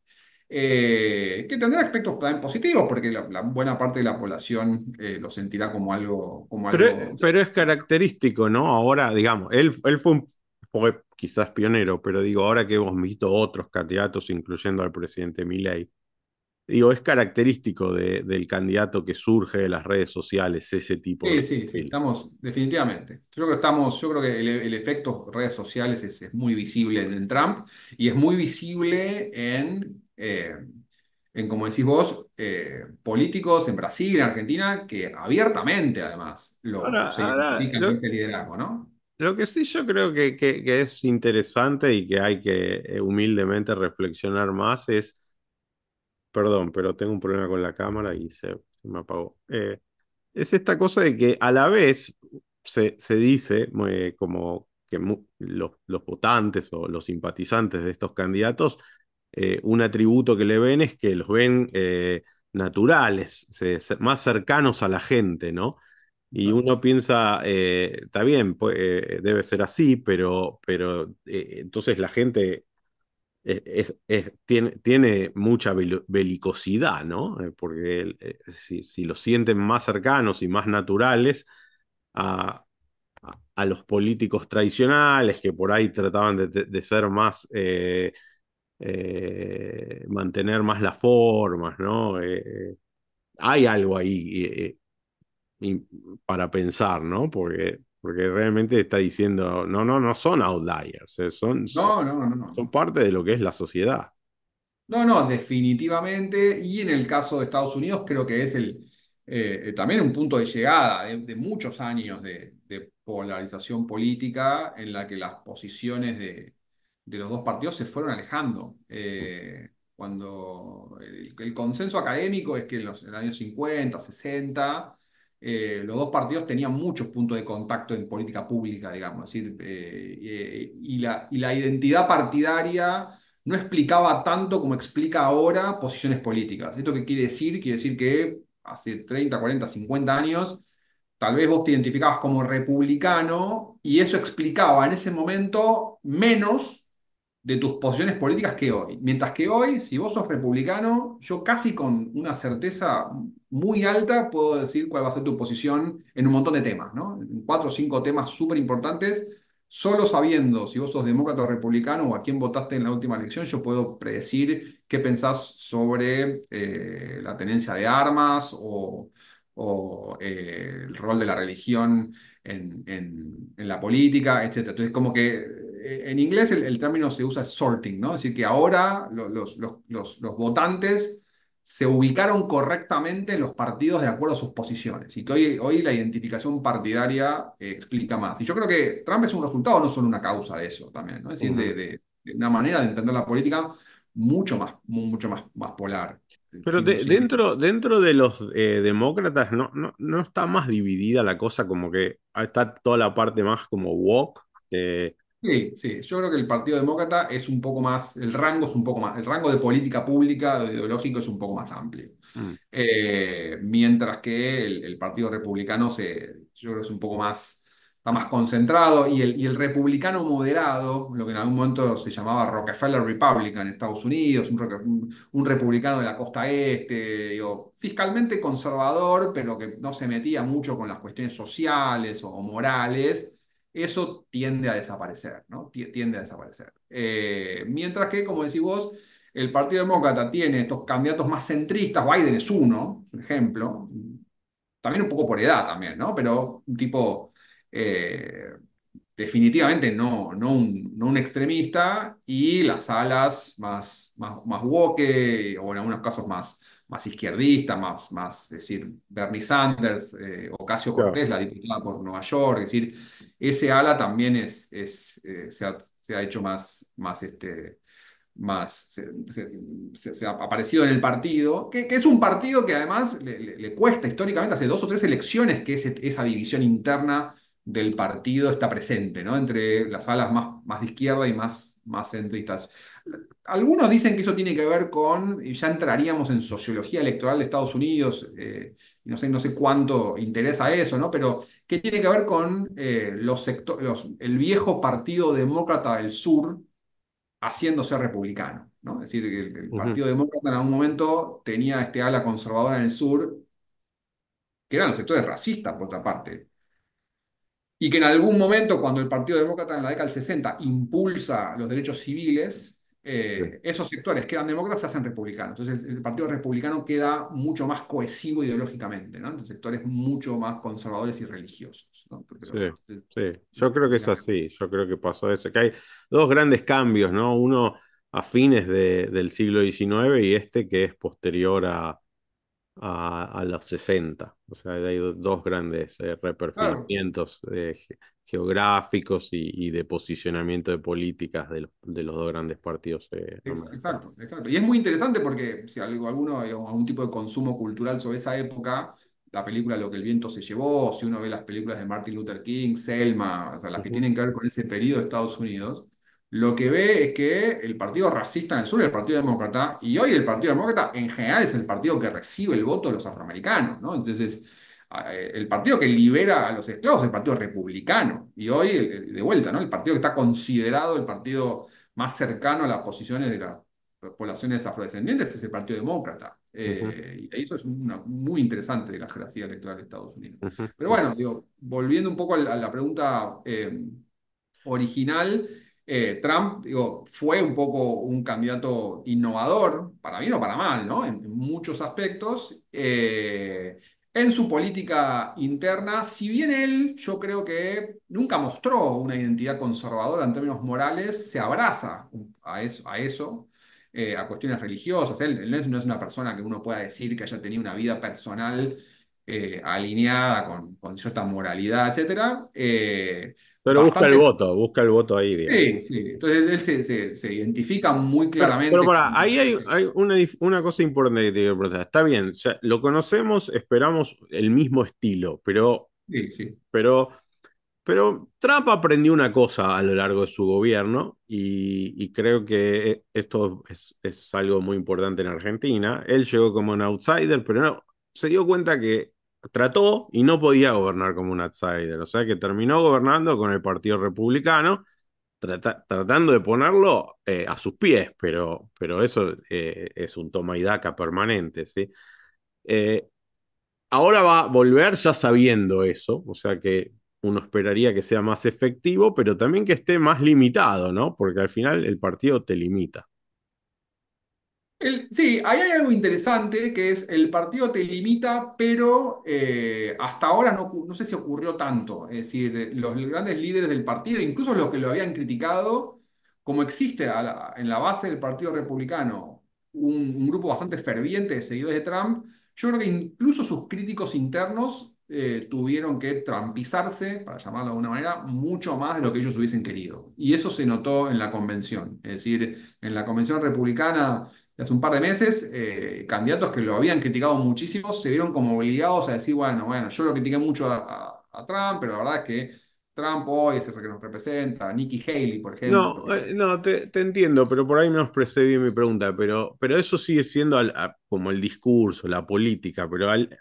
que tendrá aspectos también positivos, porque la buena parte de la población lo sentirá como algo, como Pero, algo. pero es característico, ¿no? Ahora, digamos, fue quizás pionero, pero digo, ahora que hemos visto otros candidatos, incluyendo al presidente Milei, Digo, es característico del candidato que surge de las redes sociales, ese tipo de Sí, sí, sí, perfil. estamos, definitivamente. Yo creo que el efecto redes sociales es muy visible en Trump y es muy visible en como decís vos, políticos en Brasil, en Argentina, que abiertamente además se Ahora, identifican con ese liderazgo, ¿no? lo que sí yo creo que es interesante y que hay que humildemente reflexionar más es, perdón, pero tengo un problema con la cámara y se me apagó. Es esta cosa de que a la vez se dice como que los votantes o los simpatizantes de estos candidatos, un atributo que le ven es que los ven naturales, más cercanos a la gente, ¿no? Y Exacto. uno piensa, está bien, debe ser así, pero entonces la gente tiene mucha belicosidad, ¿no? Porque si los sienten más cercanos y más naturales a, a los políticos tradicionales que por ahí trataban de ser más, mantener más las formas, ¿no? Hay algo ahí y- para pensar, ¿no? Porque realmente está diciendo, no son outliers, No, no, no, son no. parte de lo que es la sociedad. No, no, definitivamente. Y en el caso de Estados Unidos, creo que es también un punto de llegada de muchos años de polarización política en la que las posiciones de los dos partidos se fueron alejando. Cuando el consenso académico es que en los años 50, 60, los dos partidos tenían muchos puntos de contacto en política pública, digamos. Es decir, y la identidad partidaria no explicaba tanto como explica ahora posiciones políticas. ¿Esto qué quiere decir? Quiere decir que hace 30, 40, 50 años, tal vez vos te identificabas como republicano y eso explicaba en ese momento menos de tus posiciones políticas que hoy. Mientras que hoy, si vos sos republicano, yo casi con una certeza muy alta puedo decir cuál va a ser tu posición en un montón de temas, ¿no? En cuatro o cinco temas súper importantes. Solo sabiendo si vos sos demócrata o republicano o a quién votaste en la última elección, yo puedo predecir qué pensás sobre la tenencia de armas o el rol de la religión en la política, etcétera. Entonces, como que en inglés el término se usa sorting, ¿no? Es decir, que ahora los votantes se ubicaron correctamente en los partidos de acuerdo a sus posiciones y que hoy la identificación partidaria explica más. Y yo creo que Trump es un resultado, no solo una causa de eso también, ¿no? Es decir, Ujú. de una manera de entender la política mucho más polar. Pero dentro de los demócratas no está más dividida la cosa, como que está toda la parte más como woke. Sí, sí, yo creo que el Partido Demócrata es un poco más, el rango es un poco más, el rango de política pública, de ideológico es un poco más amplio. Mm, Mientras que el Partido Republicano yo creo que es un poco más, está más concentrado y el republicano moderado, lo que en algún momento se llamaba Rockefeller Republican en Estados Unidos, un republicano de la costa este, digo, fiscalmente conservador, pero que no se metía mucho con las cuestiones sociales o morales. Eso tiende a desaparecer, ¿no? Tiende a desaparecer. Mientras que, como decís vos, el Partido Demócrata tiene estos candidatos más centristas, Biden es un ejemplo, también un poco por edad también, ¿no? Pero un tipo eh, definitivamente no un extremista y las alas más woke, o en algunos casos más izquierdistas, es decir, Bernie Sanders, Ocasio-Cortez, claro. la diputada por Nueva York, es decir, ese ala también se ha hecho más se ha aparecido en el partido, que es un partido que además le cuesta históricamente, hace dos o tres elecciones que esa división interna del partido está presente, ¿no? Entre las alas más de izquierda y más centristas. Algunos dicen que eso tiene que ver con, y ya entraríamos en sociología electoral de Estados Unidos, y no sé cuánto interesa eso, ¿no? Pero que tiene que ver con el viejo Partido Demócrata del Sur haciéndose republicano, ¿no? Es decir, que el Ujú. Partido Demócrata en algún momento tenía este ala conservadora en el sur, que eran los sectores racistas, por otra parte, y que en algún momento, cuando el Partido Demócrata en la década del 60 impulsa los derechos civiles, Sí, esos sectores que eran demócratas se hacen republicanos. Entonces el Partido Republicano queda mucho más cohesivo ideológicamente, ¿no? Entonces sectores mucho más conservadores y religiosos, ¿no? sí, Pero sí. esa Yo creo que es política así, yo creo que pasó eso, que hay dos grandes cambios, ¿no? Uno a fines del siglo XIX y este que es posterior a los 60. O sea, hay dos grandes claro. reperfilamientos geográficos y de posicionamiento de políticas de los dos grandes partidos americanos. Exacto, exacto. Y es muy interesante porque si alguno, digamos, algún tipo de consumo cultural sobre esa época, la película Lo que el viento se llevó, si uno ve las películas de Martin Luther King, Selma, o sea, las que Ujú, tienen que ver con ese periodo de Estados Unidos, lo que ve es que el partido racista en el sur es el Partido Demócrata, y hoy el Partido Demócrata en general es el partido que recibe el voto de los afroamericanos, ¿no? Entonces, el partido que libera a los esclavos es el Partido Republicano, y hoy, de vuelta, ¿no? El partido que está considerado el partido más cercano a las posiciones de las poblaciones afrodescendientes es el Partido Demócrata. ujú, Y eso es muy interesante de la geografía electoral de Estados Unidos. ujú, Pero ujú. bueno, digo, volviendo un poco a la pregunta original, Trump, digo, fue un poco un candidato innovador, para bien o para mal, ¿no? En muchos aspectos. En su política interna, si bien él, yo creo que nunca mostró una identidad conservadora en términos morales, se abraza a cuestiones religiosas. Él no es una persona que uno pueda decir que haya tenido una vida personal alineada con cierta moralidad, etcétera. Pero Bastante. busca el voto ahí, digamos. Sí, sí. Entonces él se identifica muy Pero claramente para, ahí con. hay una cosa importante que te quiero preguntar. Está bien, o sea, lo conocemos, esperamos el mismo estilo, Sí, sí. pero Pero Trump aprendió una cosa a lo largo de su gobierno y creo que esto es algo muy importante en Argentina. Él llegó como un outsider, pero no, se dio cuenta que trató y no podía gobernar como un outsider. O sea que terminó gobernando con el Partido Republicano, tratando de ponerlo a sus pies, pero eso es un toma y daca permanente, ¿sí? Eh, Ahora va a volver ya sabiendo eso, o sea que uno esperaría que sea más efectivo, pero también que esté más limitado, ¿no? Porque al final el partido te limita. Sí, ahí hay algo interesante que es el partido te limita, pero hasta ahora no sé si ocurrió tanto. Es decir, los grandes líderes del partido, incluso los que lo habían criticado, como existe en la base del Partido Republicano un grupo bastante ferviente de seguidores de Trump, yo creo que incluso sus críticos internos tuvieron que trumpizarse, para llamarlo de alguna manera, mucho más de lo que ellos hubiesen querido. Y eso se notó en la convención. Es decir, en la convención republicana hace un par de meses, candidatos que lo habían criticado muchísimo se vieron como obligados a decir, bueno, yo lo critiqué mucho a Trump, pero la verdad es que Trump hoy es el que nos representa, Nikki Haley, por ejemplo, No, no, te entiendo, pero por ahí no expresé bien mi pregunta, pero eso sigue siendo como el discurso, la política, pero el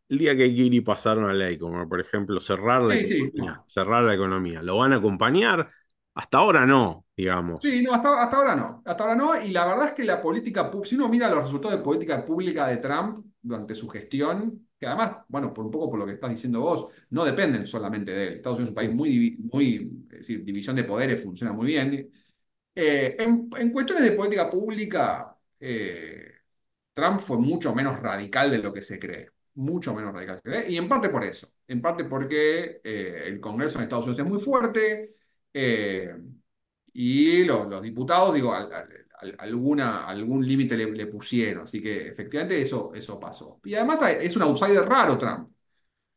día que hay que ir y pasar una ley, como por ejemplo sí, sí, no. cerrar la economía, ¿lo van a acompañar? Hasta ahora no, digamos. Sí, no, hasta ahora no. Hasta ahora no. Y la verdad es que la política, si uno mira los resultados de política pública de Trump durante su gestión, que además, bueno, por un poco por lo que estás diciendo vos, no dependen solamente de él. Estados Unidos es un país es decir, división de poderes funciona muy bien. En cuestiones de política pública, Trump fue mucho menos radical de lo que se cree. Mucho menos radical de lo que se cree. Y en parte por eso. En parte porque el Congreso en Estados Unidos es muy fuerte. eh, y los diputados, digo, algún límite le pusieron. Así que efectivamente eso pasó. Y además es un outsider raro Trump,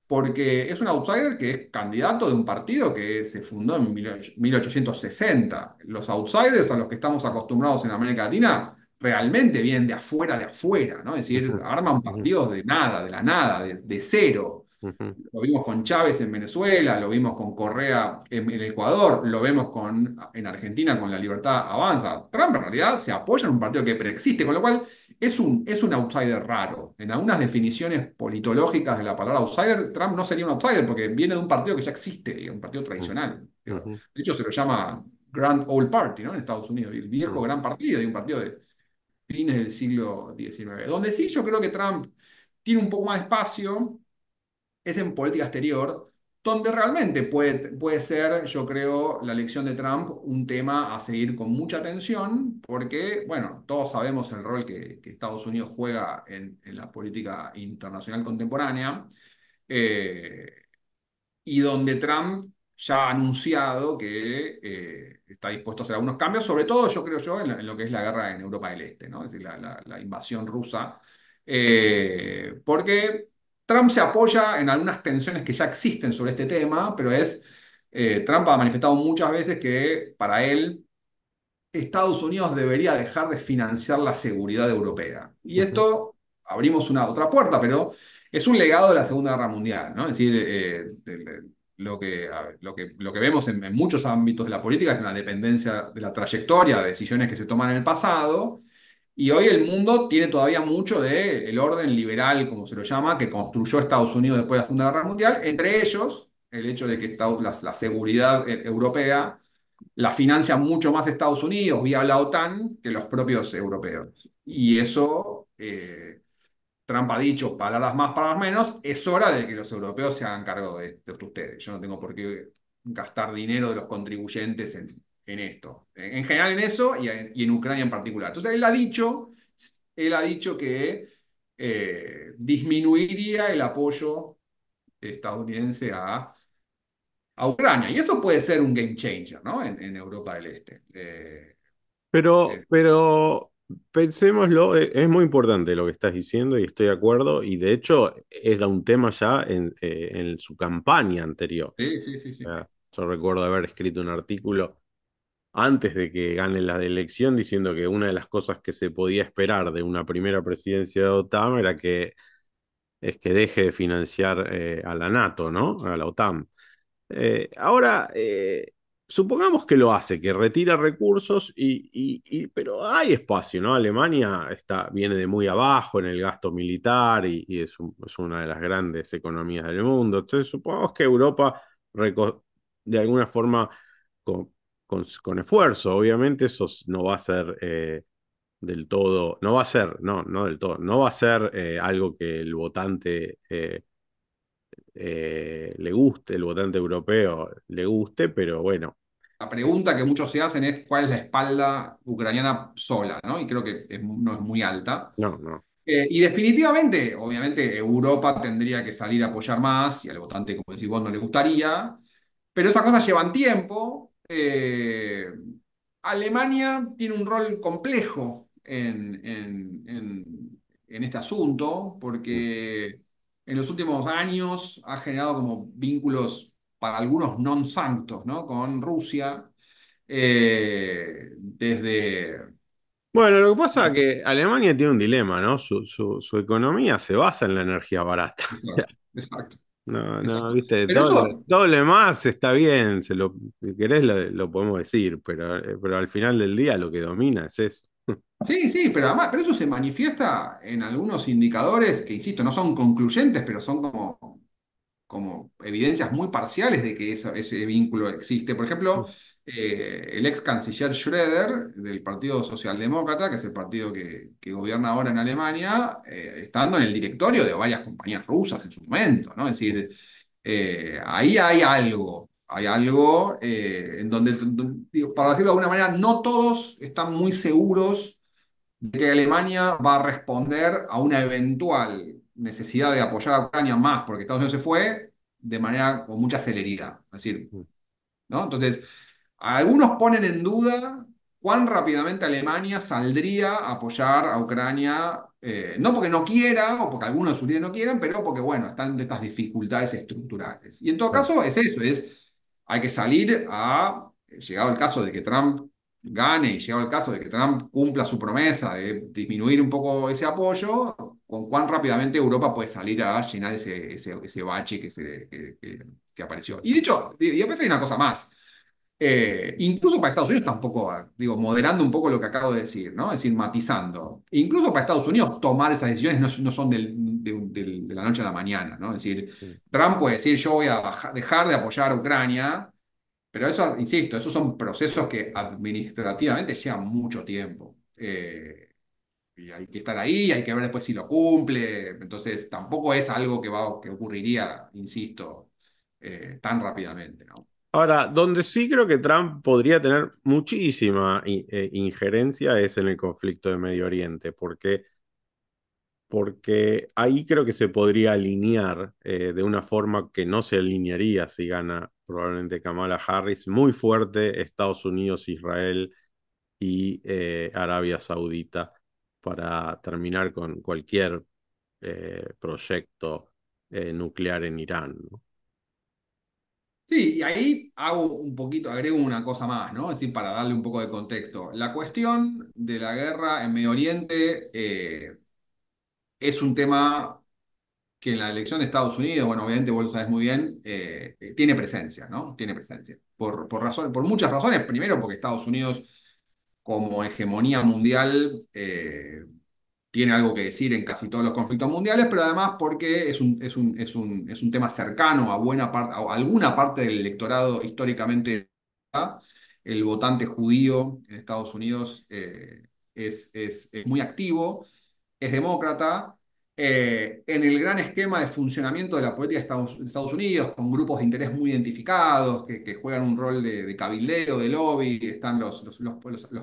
porque es un outsider que es candidato de un partido que se fundó en 1860. Los outsiders a los que estamos acostumbrados en América Latina realmente vienen de afuera, ¿no? Es decir, Ujú, arman ujú, partidos de nada, de la nada, de cero. ujú, Lo vimos con Chávez en Venezuela, lo vimos con Correa en Ecuador, lo vemos en Argentina con La Libertad Avanza. Trump en realidad se apoya en un partido que preexiste, con lo cual es un outsider raro. En algunas definiciones politológicas de la palabra outsider, Trump no sería un outsider porque viene de un partido que ya existe, un partido tradicional. Digo. ujú, De hecho, se lo llama Grand Old Party, ¿no? En Estados Unidos, el viejo ujú. gran partido, y un partido de fines del siglo XIX. Donde sí yo creo que Trump tiene un poco más de espacio es en política exterior, donde realmente puede ser, yo creo, la elección de Trump un tema a seguir con mucha atención, porque, bueno, todos sabemos el rol que Estados Unidos juega en la política internacional contemporánea, eh, y donde Trump ya ha anunciado que está dispuesto a hacer algunos cambios, sobre todo, yo creo yo, en lo que es la guerra en Europa del Este, ¿no? Es decir, la invasión rusa, porque Trump se apoya en algunas tensiones que ya existen sobre este tema, pero Trump ha manifestado muchas veces que para él Estados Unidos debería dejar de financiar la seguridad europea. Y Ujú. esto abrimos una otra puerta, pero es un legado de la Segunda Guerra Mundial, ¿no? Es decir, lo que vemos en muchos ámbitos de la política es una dependencia de la trayectoria de decisiones que se toman en el pasado. Y hoy el mundo tiene todavía mucho del orden liberal, como se lo llama, que construyó Estados Unidos después de la Segunda Guerra Mundial, entre ellos el hecho de que la seguridad europea la financia mucho más Estados Unidos vía la OTAN que los propios europeos. Y eso, Trump ha dicho, palabras más, palabras menos, es hora de que los europeos se hagan cargo de ustedes. Yo no tengo por qué gastar dinero de los contribuyentes en esto. En general en eso y en Ucrania en particular. Entonces él ha dicho que disminuiría el apoyo estadounidense a Ucrania. Y eso puede ser un game changer, ¿no? En Europa del Este. Eh, Pero pensémoslo, es muy importante lo que estás diciendo y estoy de acuerdo, y de hecho era un tema ya en su campaña anterior. sí, sí, sí, O sí. sea, yo recuerdo haber escrito un artículo antes de que gane la elección diciendo que una de las cosas que se podía esperar de una primera presidencia de OTAN era que deje de financiar a la NATO, ¿no? A la OTAN. Ahora, supongamos que lo hace, que retira recursos, pero hay espacio, ¿no? Alemania viene de muy abajo en el gasto militar y es una de las grandes economías del mundo. Entonces, supongamos que Europa, de alguna forma, con, con esfuerzo, obviamente, no va a ser del todo, no va a ser, no del todo, no va a ser algo que el votante le guste, el votante europeo le guste, pero bueno, La pregunta que muchos se hacen es cuál es la espalda ucraniana sola, ¿no? Y creo que no es muy alta. no, no. Y definitivamente, obviamente, Europa tendría que salir a apoyar más y al votante, como decís vos, no le gustaría, pero esas cosas llevan tiempo. Alemania tiene un rol complejo en este asunto, porque en los últimos años ha generado como vínculos para algunos non sanctos, ¿no? Con Rusia, desde... Bueno, lo que pasa es que Alemania tiene un dilema, ¿no? Su economía se basa en la energía barata. Exacto, exacto, No, no, exacto. viste, Pero eso, todo lo demás está bien, si querés lo podemos decir, pero al final del día lo que domina es eso. sí, sí, pero además, pero eso se manifiesta en algunos indicadores que, insisto, no son concluyentes, pero son como evidencias muy parciales de que ese vínculo existe. Por ejemplo, el ex canciller Schröder del Partido Socialdemócrata, que es el partido que gobierna ahora en Alemania, estando en el directorio de varias compañías rusas en su momento, ¿no? Es decir, ahí hay algo en donde, digo, para decirlo de alguna manera, no todos están muy seguros de que Alemania va a responder a una eventual necesidad de apoyar a Ucrania más porque Estados Unidos se fue de manera con mucha celeridad. Es decir, ¿no? Entonces, algunos ponen en duda cuán rápidamente Alemania saldría a apoyar a Ucrania, no porque no quiera o porque algunos de sus líderes no quieran, pero porque, bueno, están de estas dificultades estructurales. Y en todo Claro. caso es eso, hay que salir llegado el caso de que Trump gane y llegado el caso de que Trump cumpla su promesa de disminuir un poco ese apoyo, con cuán rápidamente Europa puede salir a llenar ese bache que apareció. Y dicho, y después hay una cosa más. Incluso para Estados Unidos tampoco, digo, moderando un poco lo que acabo de decir, ¿no? Es decir, matizando. Incluso para Estados Unidos tomar esas decisiones no son de la noche a la mañana, ¿no? Es decir, Trump puede decir yo voy a dejar de apoyar a Ucrania, pero eso, insisto, esos son procesos que administrativamente llevan mucho tiempo. Y hay que estar ahí, hay que ver después si lo cumple. Entonces, tampoco es algo que ocurriría, insisto, tan rápidamente, ¿no? Ahora, donde sí creo que Trump podría tener muchísima injerencia es en el conflicto de Medio Oriente, porque ahí creo que se podría alinear de una forma que no se alinearía si gana probablemente Kamala Harris, muy fuerte Estados Unidos, Israel y Arabia Saudita para terminar con cualquier proyecto nuclear en Irán, ¿no? Sí, y ahí hago un poquito, agrego una cosa más, ¿no? Es decir, para darle un poco de contexto. La cuestión de la guerra en Medio Oriente es un tema que en la elección de Estados Unidos, bueno, obviamente vos lo sabés muy bien, tiene presencia, ¿no? Tiene presencia. Por muchas razones. Primero, porque Estados Unidos, como hegemonía mundial, tiene algo que decir en casi todos los conflictos mundiales, pero además porque es un tema cercano a buena parte, a alguna parte del electorado históricamente. El votante judío en Estados Unidos es muy activo, es demócrata. En el gran esquema de funcionamiento de la política de Estados Unidos, con grupos de interés muy identificados que juegan un rol de cabildeo, de lobby, están los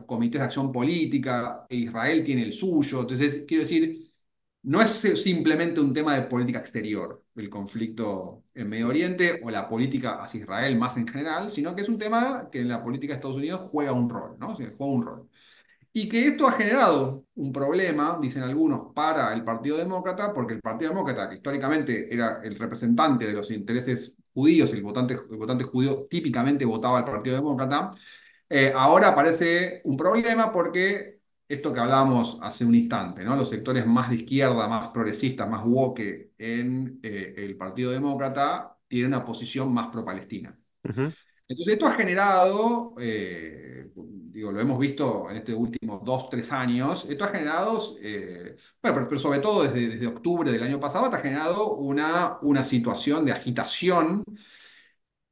comités de acción política, e Israel tiene el suyo. Entonces, quiero decir, no es simplemente un tema de política exterior, el conflicto en Medio Oriente o la política hacia Israel más en general, sino que es un tema que en la política de Estados Unidos juega un rol, ¿no? O sea, juega un rol. Y que esto ha generado un problema, dicen algunos, para el Partido Demócrata, porque el Partido Demócrata, que históricamente era el representante de los intereses judíos, el votante judío típicamente votaba al Partido Demócrata, ahora parece un problema porque esto que hablábamos hace un instante, ¿no? Los sectores más de izquierda, más progresistas, más woke en el Partido Demócrata tienen una posición más pro-palestina. Ujú. Entonces, esto ha generado, digo, lo hemos visto en estos últimos 2, 3 años, esto ha generado, bueno, pero sobre todo desde octubre del año pasado, ha generado una situación de agitación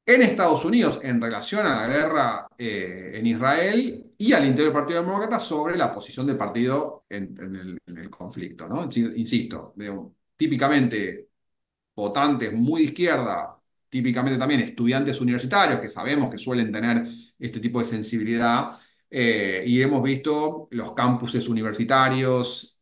en Estados Unidos en relación a la guerra en Israel y al interior del Partido Demócrata sobre la posición del partido en el conflicto, ¿no? Insisto, típicamente votantes muy de izquierda, típicamente también estudiantes universitarios, que sabemos que suelen tener este tipo de sensibilidad, y hemos visto los campuses universitarios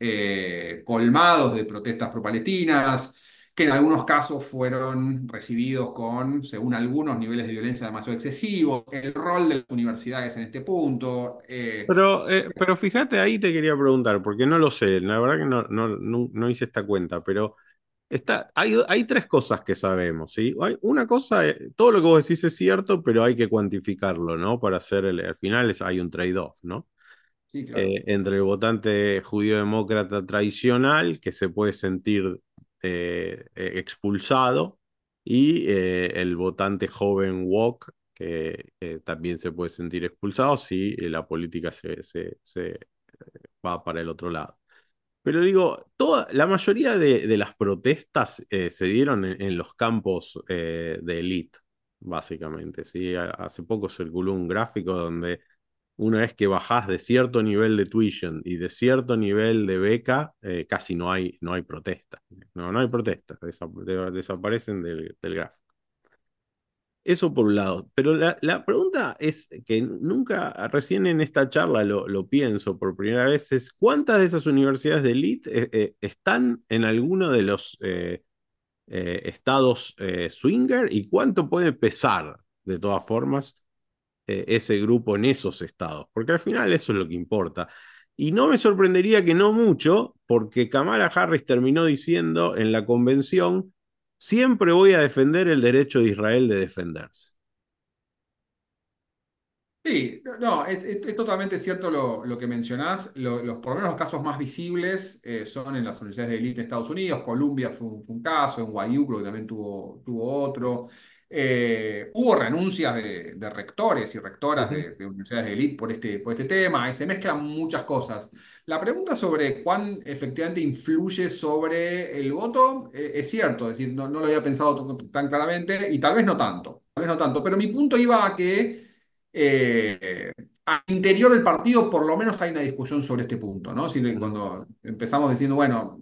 colmados de protestas pro-palestinas, que en algunos casos fueron recibidos con, según algunos, niveles de violencia demasiado excesivos, el rol de las universidades en este punto. Pero fíjate, ahí te quería preguntar, porque no lo sé, la verdad que no hice esta cuenta, pero hay tres cosas que sabemos, ¿sí? Hay una cosa, todo lo que vos decís es cierto, pero hay que cuantificarlo, ¿no? Para hacer al final hay un trade-off, ¿no? Sí, claro. Entre el votante judío-demócrata tradicional, que se puede sentir expulsado, y el votante joven woke, que también se puede sentir expulsado si la política se va para el otro lado. Pero digo, la mayoría de las protestas se dieron en los campos de élite, básicamente, ¿sí? Hace poco circuló un gráfico donde una vez que bajás de cierto nivel de tuition y de cierto nivel de beca, casi no hay protestas. No hay protestas, desaparecen del gráfico. Eso por un lado. Pero la pregunta es que nunca, recién en esta charla lo pienso por primera vez, es ¿cuántas de esas universidades de elite están en alguno de los estados swinger y cuánto puede pesar, de todas formas, ese grupo en esos estados? Porque al final eso es lo que importa. Y no me sorprendería que no mucho, porque Kamala Harris terminó diciendo en la convención, siempre voy a defender el derecho de Israel de defenderse. Sí, no, es totalmente cierto lo que mencionás. Por lo menos los casos más visibles son en las universidades de élite de Estados Unidos. Columbia fue un caso, en NYU creo que también tuvo otro. Hubo renuncias de rectores y rectoras Ujú. de universidades de élite por este tema. Y se mezclan muchas cosas. La pregunta sobre cuán efectivamente influye sobre el voto es cierto, es decir, no lo había pensado tan claramente y tal vez no tanto. Pero mi punto iba a que al interior del partido por lo menos hay una discusión sobre este punto, ¿no? Si Ujú. cuando empezamos diciendo, bueno,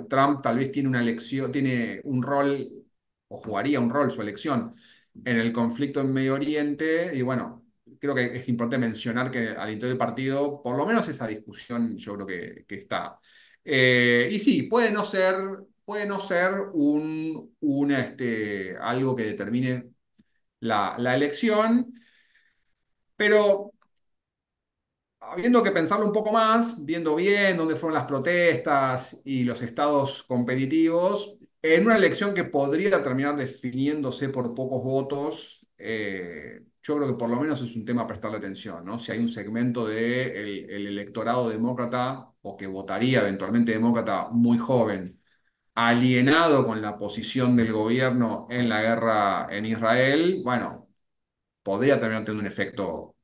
Trump tal vez tiene una elección, tiene un rol o jugaría un rol su elección en el conflicto en Medio Oriente. Y bueno, creo que es importante mencionar que al interior del partido, por lo menos esa discusión yo creo que está. Y sí, puede no ser algo que determine la elección, pero habiendo que pensarlo un poco más, viendo bien dónde fueron las protestas y los estados competitivos, en una elección que podría terminar definiéndose por pocos votos, yo creo que por lo menos es un tema a prestarle atención, ¿no? Si hay un segmento del el electorado demócrata o que votaría eventualmente demócrata muy joven, alienado con la posición del gobierno en la guerra en Israel, bueno, podría terminar teniendo un efecto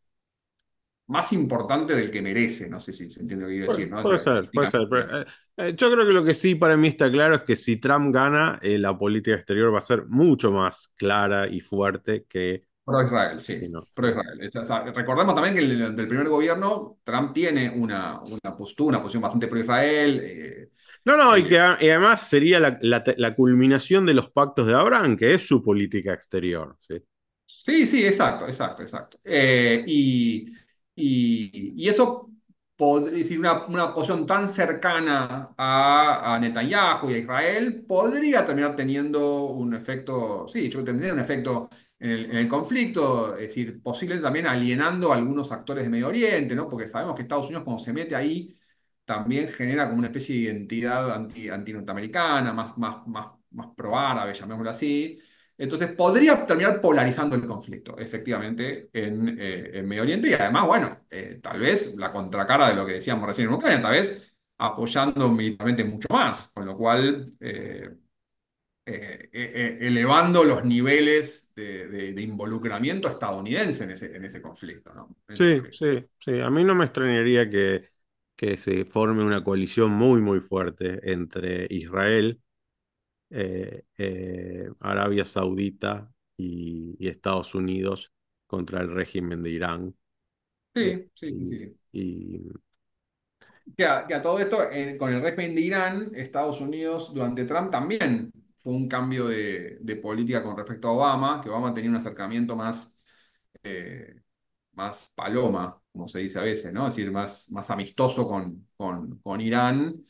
más importante del que merece. No sé si se entiende lo que quiero decir, ¿no? Es Puede decir, ser, puede ser. políticamente, Yo creo que lo que sí para mí está claro es que si Trump gana, la política exterior va a ser mucho más clara y fuerte que pro-Israel, si sí, no. Sí. pro-Israel. O sea, recordemos también que del primer gobierno, Trump tiene una postura, una posición bastante pro-Israel. No, no, y eh, y además sería la culminación de los pactos de Abraham, que es su política exterior. ¿Sí? Sí, sí, exacto, exacto, exacto. Y eso, podría decir, una posición tan cercana a Netanyahu y a Israel podría terminar teniendo un efecto, sí, yo creo que tendría un efecto en el conflicto, es decir, posible también alienando a algunos actores de Medio Oriente, ¿no? Porque sabemos que Estados Unidos cuando se mete ahí también genera como una especie de identidad anti-norteamericana, más pro-árabe, llamémoslo así. Entonces podría terminar polarizando el conflicto, efectivamente, en Medio Oriente y además, bueno, tal vez la contracara de lo que decíamos recién en Ucrania, tal vez apoyando militarmente mucho más, con lo cual elevando los niveles de involucramiento estadounidense en ese conflicto, ¿no? Eso es lo Sí, que... sí, sí. A mí no me extrañaría que se forme una coalición muy, muy fuerte entre Israel, Arabia Saudita y Estados Unidos contra el régimen de Irán. Eh, Sí, sí, sí, y, sí. y- Que a todo esto, con el régimen de Irán, Estados Unidos durante Trump también fue un cambio de política con respecto a Obama, que Obama tenía un acercamiento eh, más paloma, como se dice a veces, ¿no? Es decir, más amistoso con Irán.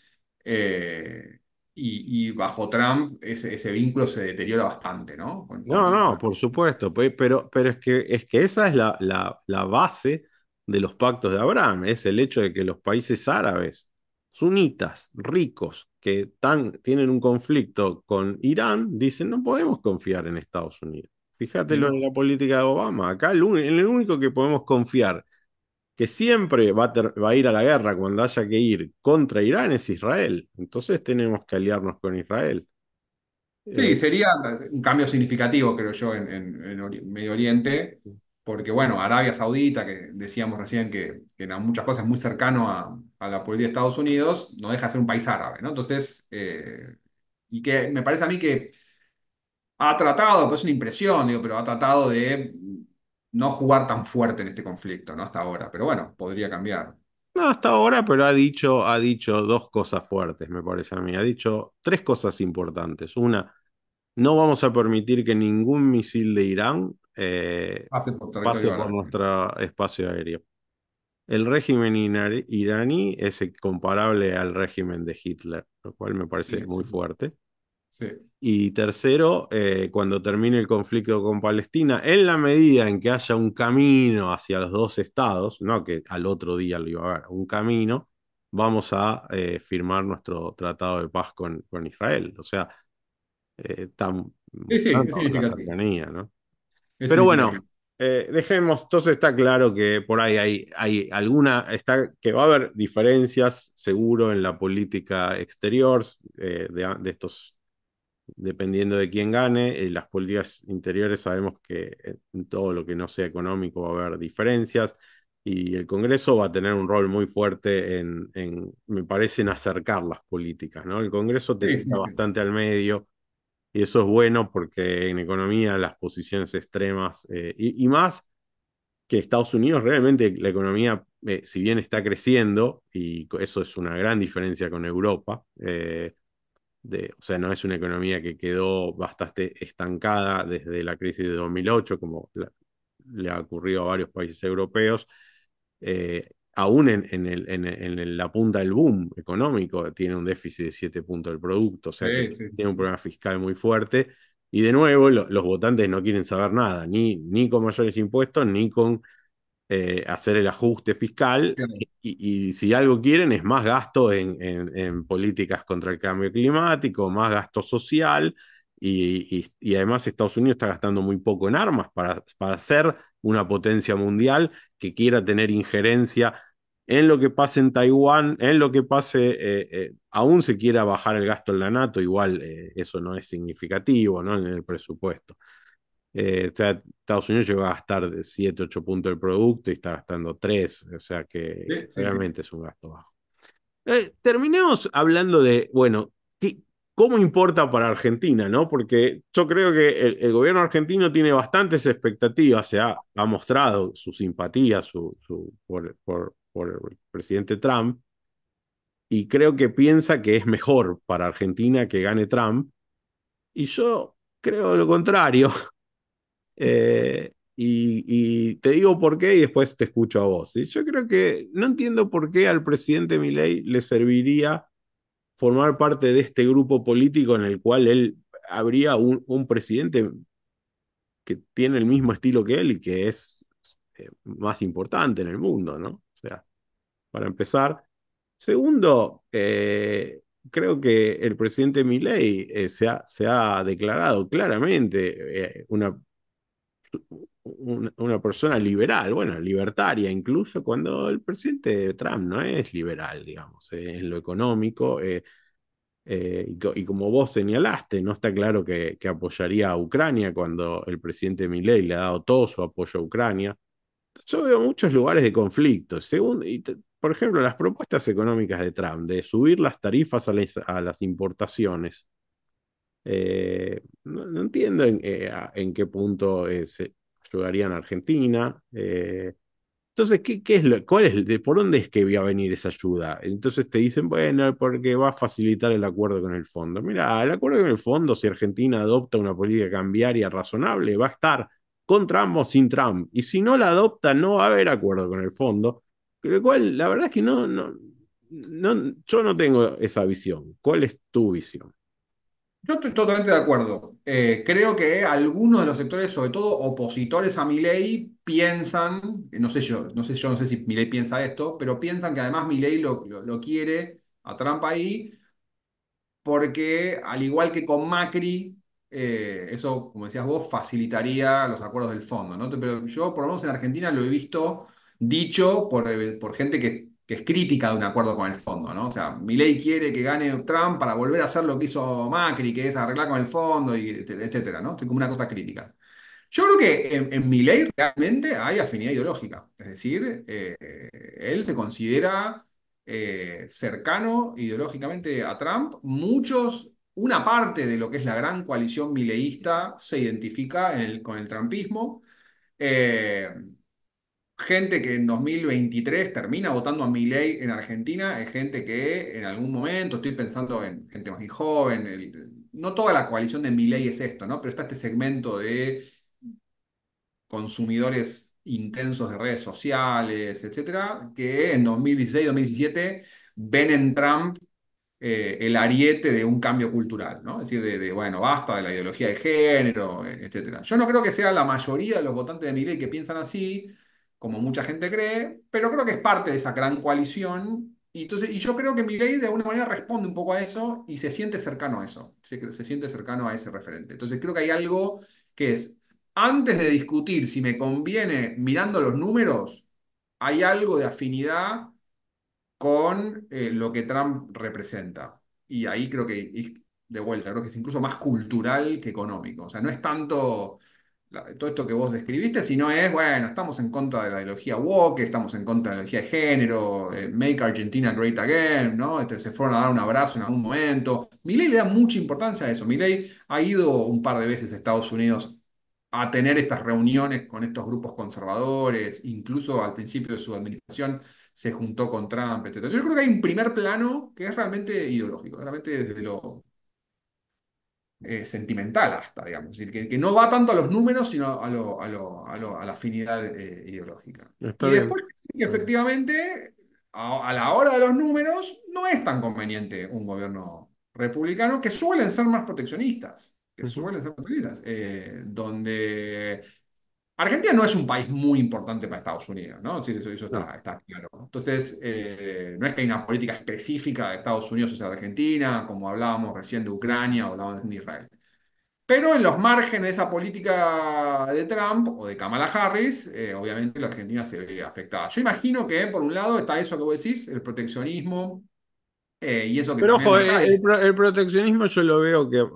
eh, y bajo Trump ese vínculo se deteriora bastante, ¿no? no, no, por supuesto, pero es que esa es la base de los pactos de Abraham, es el hecho de que los países árabes, sunitas, ricos, tienen un conflicto con Irán, dicen no podemos confiar en Estados Unidos. Fíjate Y lo de no. la política de Obama. Acá el único que podemos confiar que siempre va a ir a la guerra cuando haya que ir contra Irán es Israel. Entonces tenemos que aliarnos con Israel. Sí, Eh, sería un cambio significativo, creo yo, en Medio Oriente, porque, bueno, Arabia Saudita, que decíamos recién que en muchas cosas es muy cercano a la política de Estados Unidos, no deja de ser un país árabe, ¿no? Entonces, y que me parece a mí que ha tratado, pues es una impresión, digo, pero ha tratado de no jugar tan fuerte en este conflicto, ¿no? Hasta ahora, pero bueno, podría cambiar. no, hasta ahora, pero ha dicho dos cosas fuertes, me parece a mí. Ha dicho tres cosas importantes. Una, no vamos a permitir que ningún misil de Irán Pase por pase territorio por árabe. nuestro espacio aéreo. El régimen iraní es comparable al régimen de Hitler, lo cual me parece Sí, muy sí, fuerte. sí, Y tercero, cuando termine el conflicto con Palestina, en la medida en que haya un camino hacia los dos estados, no que al otro día lo iba a haber, un camino, vamos a firmar nuestro tratado de paz con Israel. O sea, están sí, sí, es mostrando la significativo. cercanía, ¿no? Es Pero significativo. bueno, dejemos, entonces está claro que por ahí hay alguna, que va a haber diferencias seguro en la política exterior de estos dependiendo de quién gane. En las políticas interiores sabemos que en todo lo que no sea económico va a haber diferencias y el Congreso va a tener un rol muy fuerte me parece, en acercar las políticas, ¿no? El Congreso te Sí, tira sí, sí. bastante al medio y eso es bueno porque en economía las posiciones extremas y más que Estados Unidos realmente la economía, si bien está creciendo, y eso es una gran diferencia con Europa, o sea, no es una economía que quedó bastante estancada desde la crisis de 2008, como le ha ocurrido a varios países europeos. Aún en la punta del boom económico, tiene un déficit de 7 puntos del producto, o sea que Sí, sí, tiene un sí, sí. problema fiscal muy fuerte. Y de nuevo, los votantes no quieren saber nada, ni con mayores impuestos, ni con hacer el ajuste fiscal. Claro. Y si algo quieren es más gasto en políticas contra el cambio climático, más gasto social, y además Estados Unidos está gastando muy poco en armas para ser una potencia mundial que quiera tener injerencia en lo que pase en Taiwán, en lo que pase, aún se quiera bajar el gasto en la NATO, igual eso no es significativo, ¿no? En el presupuesto. O sea, Estados Unidos llegó a gastar de 7, 8 puntos del producto y está gastando 3, o sea Sí, que sí, sí. realmente es un gasto bajo. Terminemos hablando de, bueno, ¿cómo importa para Argentina, no? Porque yo creo que el gobierno argentino tiene bastantes expectativas, ha mostrado su simpatía por el presidente Trump, y creo que piensa que es mejor para Argentina que gane Trump, y yo creo lo contrario. Y te digo por qué y después te escucho a vos. Y yo creo que no entiendo por qué al presidente Milei le serviría formar parte de este grupo político en el cual él habría un presidente que tiene el mismo estilo que él y que es más importante en el mundo, ¿no? O sea, para empezar. Segundo, creo que el presidente Milei se ha declarado claramente una persona liberal, bueno, libertaria incluso, cuando el presidente Trump no es liberal, digamos, en lo económico. Y como vos señalaste, no está claro que apoyaría a Ucrania cuando el presidente Milei le ha dado todo su apoyo a Ucrania. Yo veo muchos lugares de conflicto. Por ejemplo, las propuestas económicas de Trump de subir las tarifas a las importaciones. No entiendo en qué punto se ayudarían a Argentina. Entonces, ¿qué es cuál es, por dónde es que va a venir esa ayuda? Entonces te dicen, bueno, porque va a facilitar el acuerdo con el fondo. Mira, el acuerdo con el fondo, si Argentina adopta una política cambiaria razonable, va a estar con Trump o sin Trump. Y si no la adopta, no va a haber acuerdo con el fondo. Con lo cual, la verdad es que yo no tengo esa visión. ¿Cuál es tu visión? Yo estoy totalmente de acuerdo. Creo que algunos de los sectores, sobre todo opositores a Milei, piensan, no sé si Milei piensa esto, pero piensan que además Milei lo quiere a Trump ahí porque al igual que con Macri, eso, como decías vos, facilitaría los acuerdos del fondo, ¿no? Pero yo, por lo menos en Argentina, lo he visto dicho por gente que es crítica de un acuerdo con el fondo, ¿no? O sea, Milei quiere que gane Trump para volver a hacer lo que hizo Macri, que es arreglar con el fondo, y etcétera, ¿no? Es como una cosa crítica. Yo creo que en Milei realmente hay afinidad ideológica, es decir, él se considera cercano ideológicamente a Trump. Una parte de lo que es la gran coalición mileísta se identifica con el trumpismo. Eh, Gente que en 2023 termina votando a Milei en Argentina es gente que en algún momento, estoy pensando en gente más joven, no toda la coalición de Milei es esto, ¿no? Pero está este segmento de consumidores intensos de redes sociales, etcétera, que en 2016, 2017 ven en Trump el ariete de un cambio cultural, ¿no? Es decir, bueno, basta de la ideología de género, etcétera. Yo no creo que sea la mayoría de los votantes de Milei que piensan así, como mucha gente cree, pero creo que es parte de esa gran coalición. Y yo creo que Milei de alguna manera responde un poco a eso y se siente cercano a eso, se siente cercano a ese referente. Entonces creo que hay algo que es, antes de discutir si me conviene mirando los números, hay algo de afinidad con lo que Trump representa. Y ahí creo que, de vuelta, creo que es incluso más cultural que económico. O sea, no es tanto todo esto que vos describiste, sino es, bueno, estamos en contra de la ideología woke, estamos en contra de la ideología de género, Make Argentina Great Again, ¿no? Se fueron a dar un abrazo en algún momento. Milei le da mucha importancia a eso. Milei ha ido un par de veces a Estados Unidos a tener estas reuniones con estos grupos conservadores, incluso al principio de su administración se juntó con Trump, etcétera. Yo creo que hay un primer plano que es realmente ideológico, realmente desde sentimental hasta, digamos. Es decir, que no va tanto a los números, sino a la afinidad ideológica. Está Y bien. después, efectivamente, a la hora de los números, no es tan conveniente un gobierno republicano, que suelen ser más proteccionistas, Ujú. donde Argentina no es un país muy importante para Estados Unidos, ¿no? Sí, eso No. está claro. Entonces, no es que hay una política específica de Estados Unidos hacia Argentina, como hablábamos recién de Ucrania o hablábamos de Israel. Pero en los márgenes de esa política de Trump o de Kamala Harris, obviamente la Argentina se ve afectada. Yo imagino que, por un lado, está eso que vos decís, el proteccionismo, y eso que Pero también ojo, recae. el proteccionismo yo lo veo que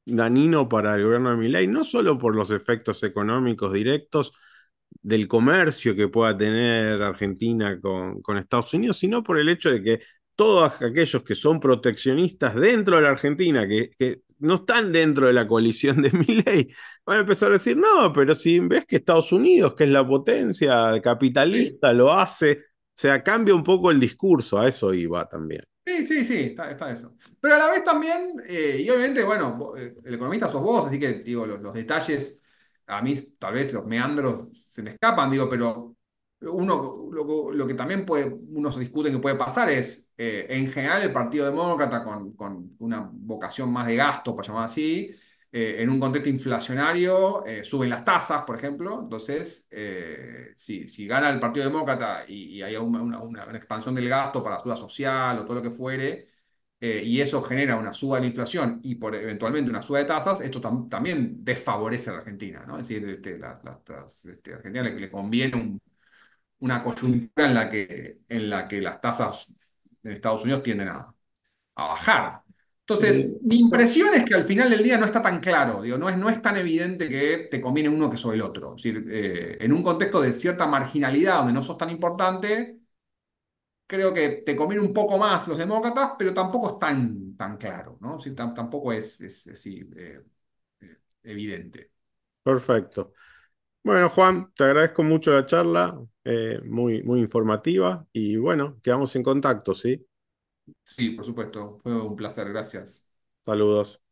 dañino para el gobierno de Milei, no solo por los efectos económicos directos del comercio que pueda tener Argentina con Estados Unidos, sino por el hecho de que todos aquellos que son proteccionistas dentro de la Argentina, que no están dentro de la coalición de Milei, van a empezar a decir, no, pero si ves que Estados Unidos, que es la potencia Sí. capitalista, lo hace, o sea, cambia un poco el discurso, a eso iba también. Sí, sí, sí, está eso. Pero a la vez también, y obviamente, bueno, el economista sos vos, así que digo, los detalles, a mí tal vez los meandros se me escapan, digo, pero lo que también uno se discute que puede pasar es, en general, el Partido Demócrata con una vocación más de gasto, por llamar así, en un contexto inflacionario, suben las tasas, por ejemplo. Entonces, si gana el Partido Demócrata y hay una expansión del gasto para ayuda social o todo lo que fuere, y eso genera una suba de la inflación y eventualmente una suba de tasas, esto también desfavorece a la Argentina, ¿no? Es decir, a Argentina le conviene una coyuntura en la que las tasas en Estados Unidos tienden a bajar. Entonces, mi impresión es que al final del día no está tan claro, digo, no es tan evidente que te conviene uno que sobre el otro. Es decir, en un contexto de cierta marginalidad donde no sos tan importante, creo que te conviene un poco más los demócratas, pero tampoco es tan claro, ¿no? Es decir, tampoco es así, evidente. Perfecto. Bueno, Juan, te agradezco mucho la charla, muy, muy informativa y bueno, quedamos en contacto, ¿sí? Sí, por supuesto, fue un placer, gracias. Saludos.